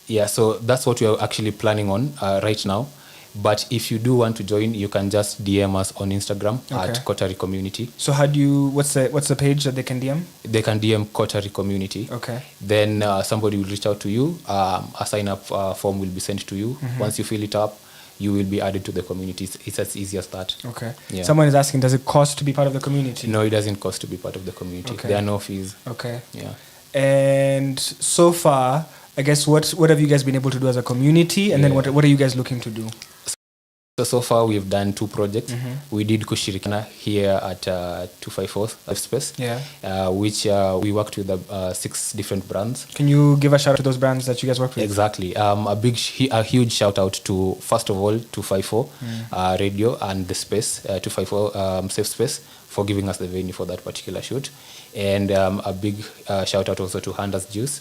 Yeah, so that's what we are actually planning on right now. But if you do want to join, you can just DM us on Instagram at Kotari Community. So what's the page that they can DM? They can DM Kotari Community. Okay. Then somebody will reach out to you. A sign-up form will be sent to you. Once you fill it up, you will be added to the community. It's as easy as that. Okay. Yeah. Someone is asking, does it cost to be part of the community? No, it doesn't cost to be part of the community. Okay. There are no fees. Okay. Yeah. And so far, I guess what have you guys been able to do as a community? And then what are you guys looking to do? So far, we've done 2 projects. We did Kushirikana here at 254 Life Space, which we worked with 6 different brands. Can you give a shout out to those brands that you guys worked with? Exactly. A huge shout out to, first of all, 254 Radio and the Space, 254 Safe Space, for giving us the venue for that particular shoot. And a big shout out also to Handers Juice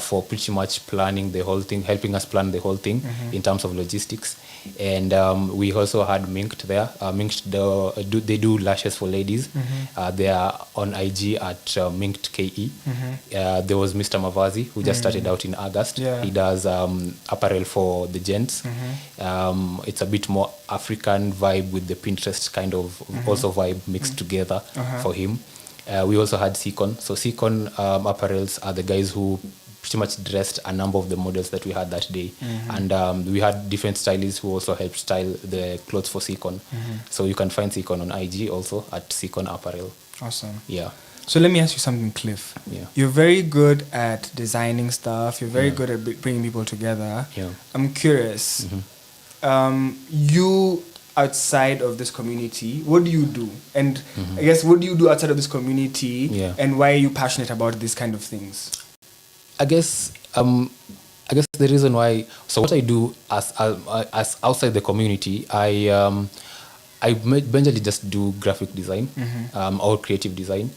for pretty much planning the whole thing, helping us plan the whole thing in terms of logistics. And we also had Minked there. Minked, they do lashes for ladies. They are on IG at Minked KE. There was Mr. Mavazi, who just started out in August. He does apparel for the gents. It's a bit more African vibe with the Pinterest kind of also vibe mixed together for him. We also had Seacon. So Seacon apparels are the guys who pretty much dressed a number of the models that we had that day. And we had different stylists who also helped style the clothes for Seacon. So you can find Seacon on IG also at Seacon Apparel. Awesome. Yeah. So let me ask you something, Cliff. Yeah. You're very good at designing stuff. You're very good at bringing people together. Yeah. I'm curious. You outside of this community, what do you do? And I guess, what do you do outside of this community? Yeah. And why are you passionate about these kind of things? I guess the reason why. So what I do as outside the community, I majorly just do graphic design or creative design.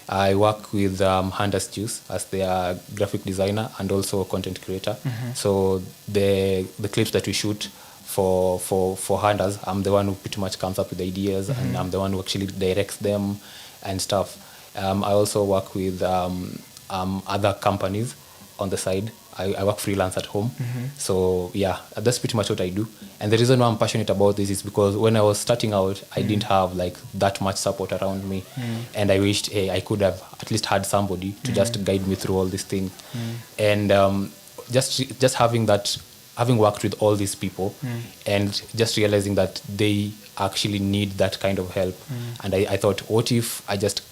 I work with Handers Juice as their graphic designer and also content creator. So the clips that we shoot for Handers, I'm the one who pretty much comes up with ideas, and I'm the one who actually directs them and stuff. I also work with other companies on the side. I work freelance at home. So yeah, that's pretty much what I do. And the reason why I'm passionate about this is because when I was starting out, I didn't have like that much support around me. And I wished, hey, I could have at least had somebody to just guide me through all this thing. And just having worked with all these people and just realizing that they actually need that kind of help. And I thought, what if I just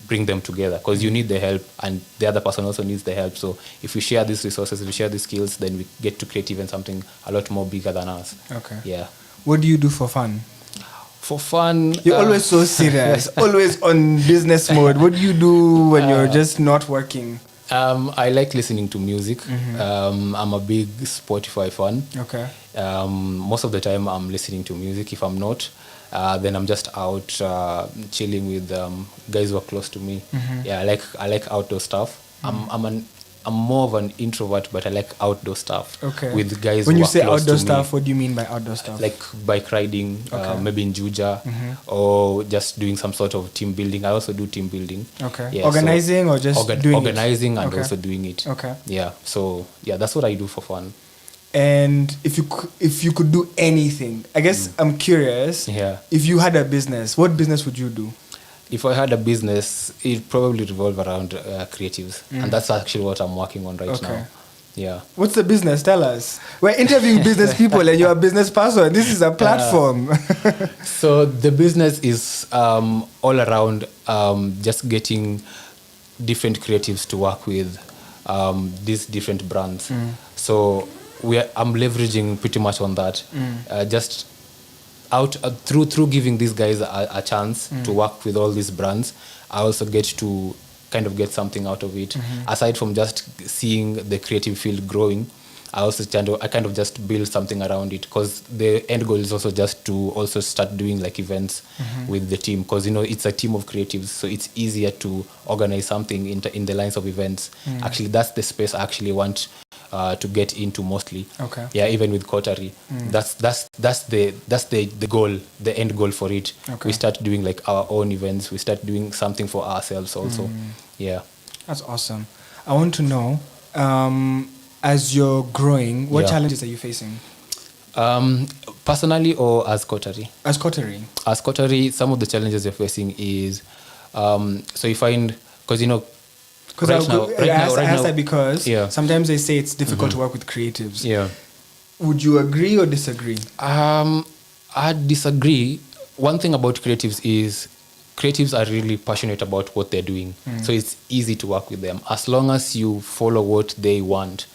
bring them together, because you need the help and the other person also needs the help. So if we share these resources, if we share these skills, then we get to create even something a lot more bigger than us. Okay. Yeah. What do you do for fun? For fun, You're always so serious, always on business mode. What do you do when you're just not working? I like listening to music. I'm a big Spotify fan. Okay. Most of the time I'm listening to music. If I'm not, then I'm just out chilling with guys who are close to me. Yeah, I like outdoor stuff. I'm more of an introvert, but I like outdoor stuff. Okay. With guys when who you are say close outdoor to me. stuff, what do you mean by outdoor stuff? Like bike riding, Okay. maybe in Juja, or just doing some sort of team building. I also do team building. Okay. Yeah, Organizing or just doing organizing it? and Okay. also doing it. Okay. Yeah. So yeah, that's what I do for fun. And if you could do anything, I guess I'm curious. Yeah. If you had a business, what business would you do? If I had a business, it'd probably revolve around creatives, and that's actually what I'm working on right Okay. now. Yeah. What's the business? Tell us. We're interviewing business people and you're a business person. This is a platform. So the business is all around just getting different creatives to work with these different brands. So I'm leveraging pretty much on that. Just out through giving these guys a chance to work with all these brands, I also get to kind of get something out of it. Aside from just seeing the creative field growing, I kind of just build something around it, because the end goal is also just to also start doing like events with the team, because it's a team of creatives, so it's easier to organize something in the lines of events. Actually, that's the space I actually want to get into mostly. Okay. Yeah, even with Coterie, that's the goal, the end goal for it. Okay. We start doing like our own events. We start doing something for ourselves also. Yeah. That's awesome. I want to know, as you're growing, what Yeah. challenges are you facing? Personally or as Coterie? As Coterie. As Coterie, some of the challenges you're facing is, so you find, because Because I asked that because Yeah. sometimes they say it's difficult to work with creatives. Yeah. Would you agree or disagree? I disagree. One thing about creatives is creatives are really passionate about what they're doing. So it's easy to work with them. As long as you follow what they want,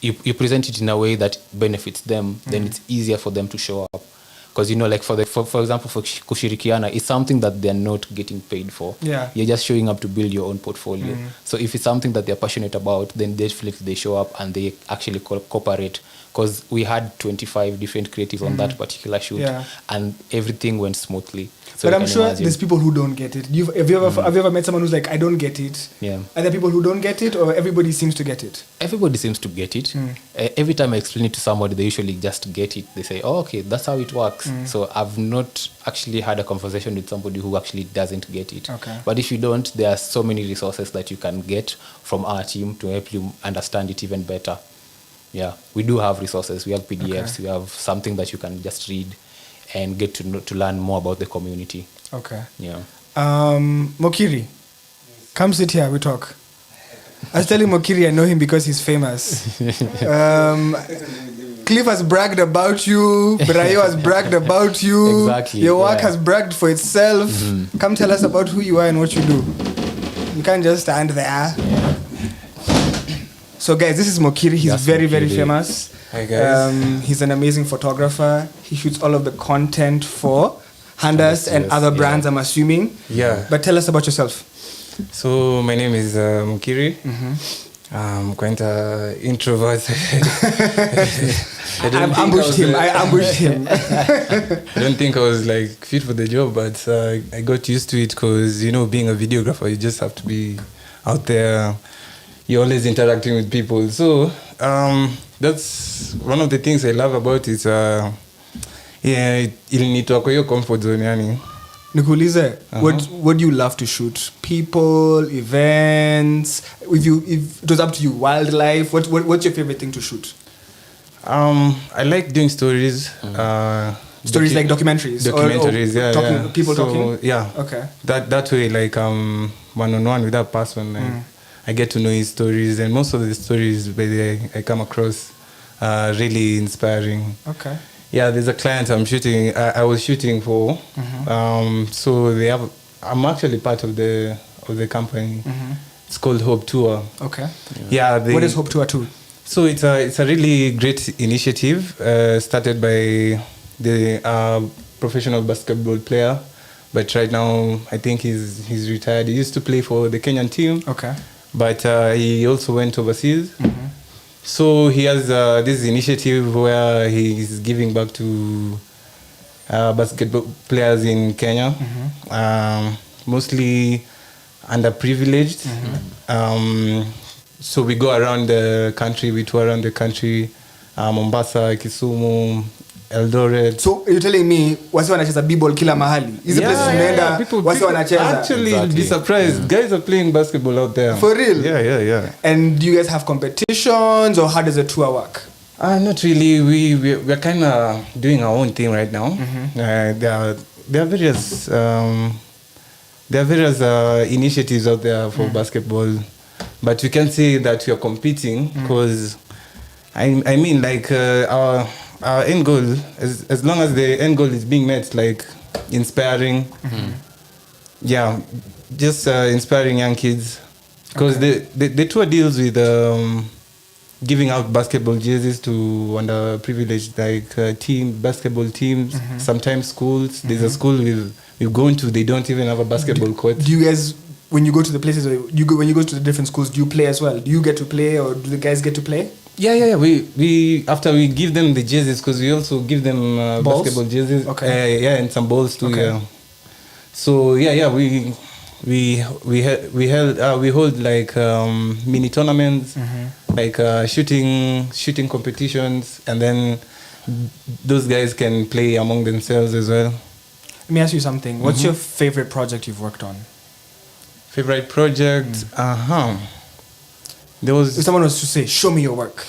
you present it in a way that benefits them, then it's easier for them to show up. Because like for example, for kushirikiana, it's something that they're not getting paid for. Yeah. You're just showing up to build your own portfolio. So if it's something that they're passionate about, then definitely they show up and they actually cooperate. Because we had 25 different creatives on that particular shoot, Yeah. and everything went smoothly. So But you I'm can sure imagine. there's people who don't get it. Have you ever met someone who's like, I don't get it? Yeah. Are there people who don't get it, or everybody seems to get it? Everybody seems to get it. Every time I explain it to somebody, they usually just get it. They say, oh, okay, that's how it works. So I've not actually had a conversation with somebody who actually doesn't get it. Okay. But if you don't, there are so many resources that you can get from our team to help you understand it even better. Yeah, we do have resources. We have PDFs. Okay. We have something that you can just read and get to learn more about the community. Okay. Yeah. Mokiri, Come sit here, we talk. I was telling Mokiri I know him because he's famous. Cliff has bragged about you. Brayo has bragged about you. Exactly. Your work has bragged for itself. Come tell us about who you are and what you do. You can't just stand there. Yeah. So guys, this is Mokiri. He's That's very, very Mokiri. famous. Hi guys. He's an amazing photographer. He shoots all of the content for Handas and Yes, other brands, I'm assuming. Yeah. But tell us about yourself. So my name is Mukiri. I'm quite an introvert. I ambushed him. I don't think I was like fit for the job, but I got used to it because being a videographer, you just have to be out there. You're always interacting with people. So that's one of the things I love about it. Ilinitoa kwa hiyo comfort zone yani. Nikuulize, what do you love to shoot? People, events. If it was up to you, wildlife. What's your favorite thing to shoot? I like doing stories. Stories like documentaries. Documentaries, yeah. People talking. Yeah. Okay. That way, like one-on-one with that person, I get to know his stories, and most of the stories I come across are really inspiring. Okay. Yeah, there's a client I was shooting for. So I'm actually part of the company. It's called Hope Tour. Okay. Yeah. What is Hope Tour 2? So it's a really great initiative started by the professional basketball player, but right now I think he's retired. He used to play for the Kenyan team. Okay. But he also went overseas. So he has this initiative where he is giving back to basketball players in Kenya, mostly underprivileged. So we go around the country, we tour around the country, Mombasa, Kisumu, Eldoret. So you're telling me wasi wanacheza b-ball kila mahali? Hizi places unaenda wasi wanacheza? Actually, you'll be surprised. Guys are playing basketball out there. For real? Yeah. And do you guys have competitions, or how does the tour work? Not really. We're kind of doing our own thing right now. There are various initiatives out there for basketball, but we can say that we are competing because I mean like our end goal, as long as the end goal is being met, like inspiring, just inspiring young kids, because the tour deals with giving out basketball jerseys to underprivileged basketball teams, sometimes schools. There's a school we've gone to, they don't even have a basketball court. Do you guys, when you go to the places, when you go to the different schools, do you play as well? Do you get to play, or do the guys get to play? Yeah. We after we give them the jerseys, because we also give them basketball jerseys. Okay. And some balls too. Okay. Yeah. So we hold like mini tournaments, like shooting competitions, and then those guys can play among themselves as well. Let me ask you something. What's your favorite project you've worked on? Favorite project? There was. If someone was to say, "Show me your work,"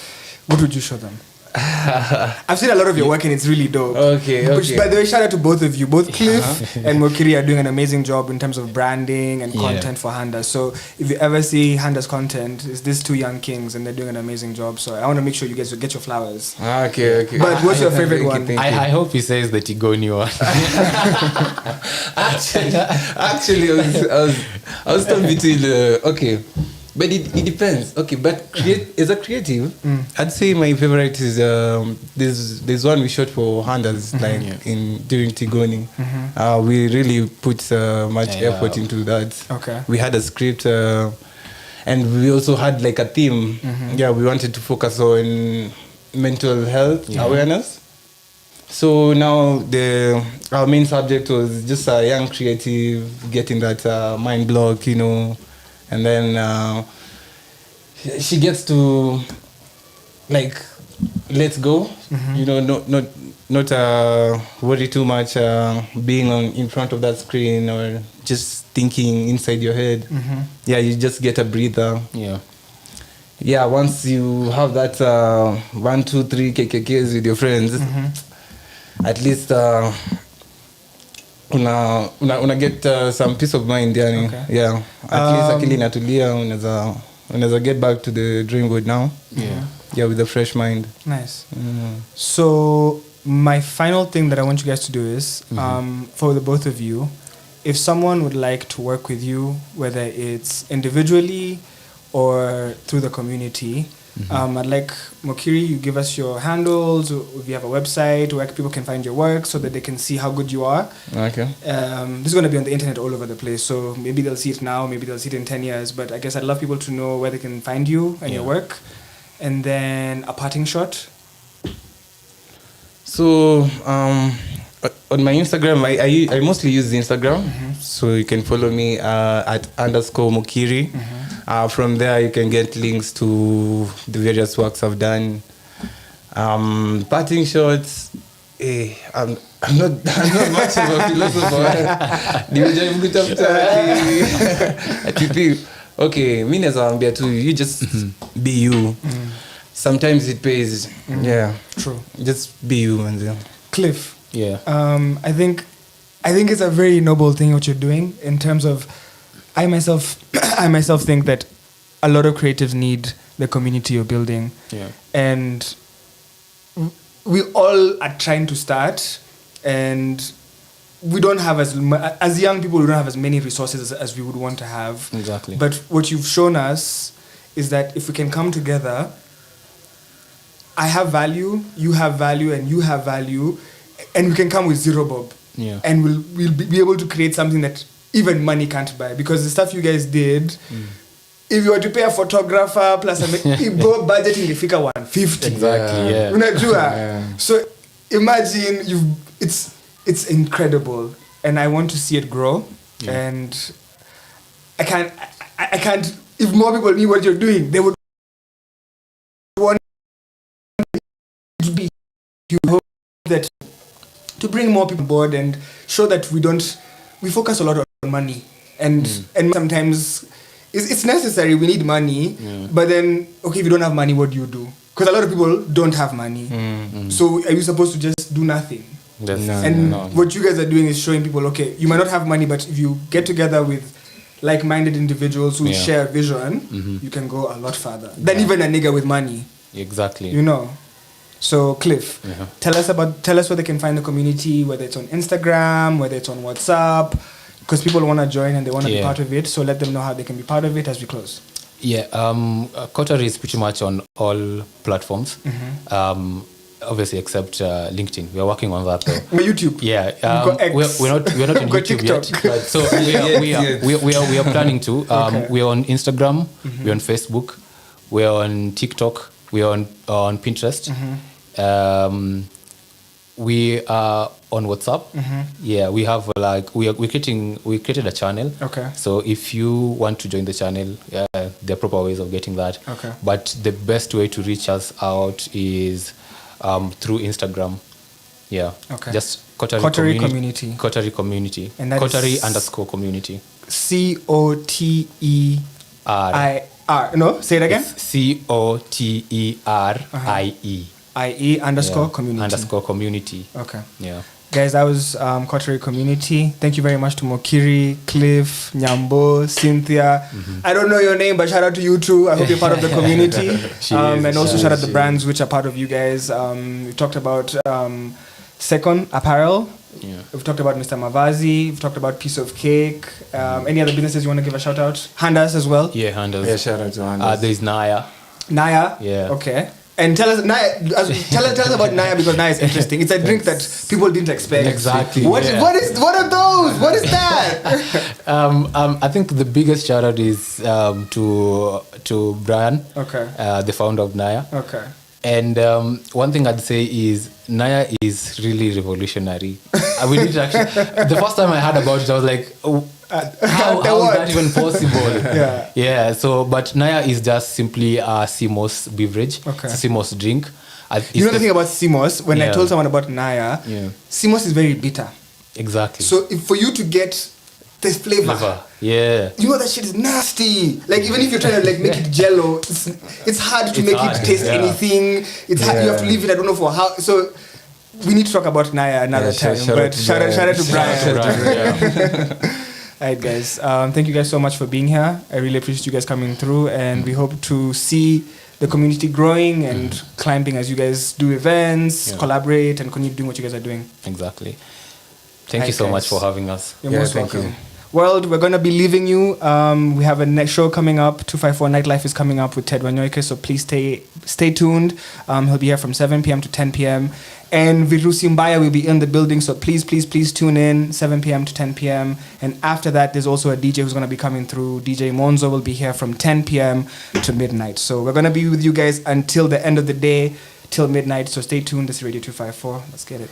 what would you show them? I've seen a lot of your work and it's really dope. Okay. By the way, shout out to both of you. Both Cliff and Mokiri are doing an amazing job in terms of branding and content for Handas. So if you ever see Handas content, it's these two young kings and they're doing an amazing job. So I want to make sure you guys get your flowers. Okay. But what's your favorite one? I hope he says the Tigoni one. Actually, I was torn between okay. But it depends. Okay, but as a creative, I'd say my favorite is there's one we shot for Handas during Tigoni. We really put much effort into that. Okay. We had a script, and we also had like a theme. Yeah, we wanted to focus on mental health awareness. So now our main subject was just a young creative getting that mind block, and then she gets to like let go, not worry too much being in front of that screen or just thinking inside your head. Yeah, you just get a breather. Yeah, once you have that 1, 2, 3 KKKs with your friends, at least una get some peace of mind yani. Okay. Yeah, at least akili inatulia, unaweza get back to the dream board now. Yeah, with a fresh mind. Nice. So my final thing that I want you guys to do is for the both of you, if someone would like to work with you, whether it's individually or through the community, I'd like Mokiri, you give us your handles, or if you have a website where people can find your work so that they can see how good you are. Okay. This is going to be on the internet all over the place, so maybe they'll see it now, maybe they'll see it in 10 years, but I guess I'd love people to know where they can find you and your work. And then a parting shot. So on my Instagram, I mostly use Instagram, so you can follow me at _Mokiri. From there, you can get links to the various works I've done. Parting shots. I'm not much of a philosopher. Nimejaribu kutafuta okay, mimi naweza ambia tu, you just be you. Sometimes it pays. Yeah, true. Just be you, man. Cliff. Yeah. I think it's a very noble thing what you're doing in terms of. I myself think that a lot of creatives need the community you're building. Yeah. And we all are trying to start, and we don't have as young people, we don't have as many resources as we would want to have. Exactly. But what you've shown us is that if we can come together, I have value, you have value, and you have value, and we can come with zero bob. Yeah. And we'll be able to create something that even money can't buy, because the stuff you guys did, if you were to pay a photographer plus go budget ingefika 150. Exactly. Yeah. Unajua? So imagine it's incredible, and I want to see it grow. And I can't if more people knew what you're doing, they would want to be, you hope that to bring more people on board and show that we focus a lot on money, and sometimes it's necessary, we need money, but then okay, if you don't have money, what do you do? Because a lot of people don't have money. So are you supposed to just do nothing? What you guys are doing is showing people, okay, you might not have money, but if you get together with like-minded individuals who share a vision, you can go a lot further than even a nigga with money. Exactly. You know. So Cliff, tell us where they can find the community, whether it's on Instagram, whether it's on WhatsApp, because people want to join and they want to be part of it. So let them know how they can be part of it as we close. Yeah, Kotari is pretty much on all platforms. Obviously, except LinkedIn. We are working on that though. We're YouTube. Yeah, we're not on Got YouTube TikTok. yet. So we are planning to. We are on Instagram. We're on Facebook. We're on TikTok. We're on Pinterest. We are on WhatsApp. Yeah, we have we created a channel. Okay. So if you want to join the channel, there are proper ways of getting that. Okay. But the best way to reach us out is through Instagram. Yeah. Okay. Just Kotari Community. Kotari Community. And that Kotari is _community. COTERI. No, say it again. COTERIE. IE _ community. _community. Okay. Yeah. Guys, that was Kotari Community. Thank you very much to Mokiri, Cliff, Nyambo, Cynthia. I don't know your name, but shout out to you too. I hope you're part of the community. And also shout out the brands which are part of you guys. We talked about Second Apparel. Yeah. We've talked about Mr. Mavazi. We've talked about Piece of Cake. Any other businesses you want to give a shout out? Handas as well. Yeah, Handas. Yeah, shout out to Handas. There's Naya. Naya. Yeah. Okay. And tell us about Naya, because Naya is interesting. It's a drink that people didn't expect. Exactly. What are those? What is that? I think the biggest shout out is to Brian, the founder of Naya. Okay. And one thing I'd say is Naya is really revolutionary. We did actually. The first time I heard about it, I was like, how is that even possible? Yeah. So, but Naya is just simply a CMOS beverage. Okay. It's a CMOS drink. You know the thing about CMOS? When I told someone about Naya, CMOS is very bitter. Exactly. So for you to get the flavor. Yeah. You know that shit is nasty. Like even if you're trying to make it jello, it's hard to make it taste anything. It's hard. You have to leave it. I don't know for how. So we need to talk about Naya another time. Shout out to Brian. All right, guys. Thank you guys so much for being here. I really appreciate you guys coming through, and we hope to see the community growing and climbing as you guys do events, collaborate, and continue doing what you guys are doing. Exactly. Thank you so much for having us. You're most welcome. World, we're going to be leaving you. We have a next show coming up. 254 Nightlife is coming up with Ted Wanyoike, so please stay tuned. He'll be here from 7 p.m. to 10 p.m. And Virusi Mbaya will be in the building, so please tune in 7 p.m. to 10 p.m. And after that, there's also a DJ who's going to be coming through. DJ Monzo will be here from 10 p.m. to midnight. So we're going to be with you guys until the end of the day, till midnight. So stay tuned. This is Radio 254. Let's get it.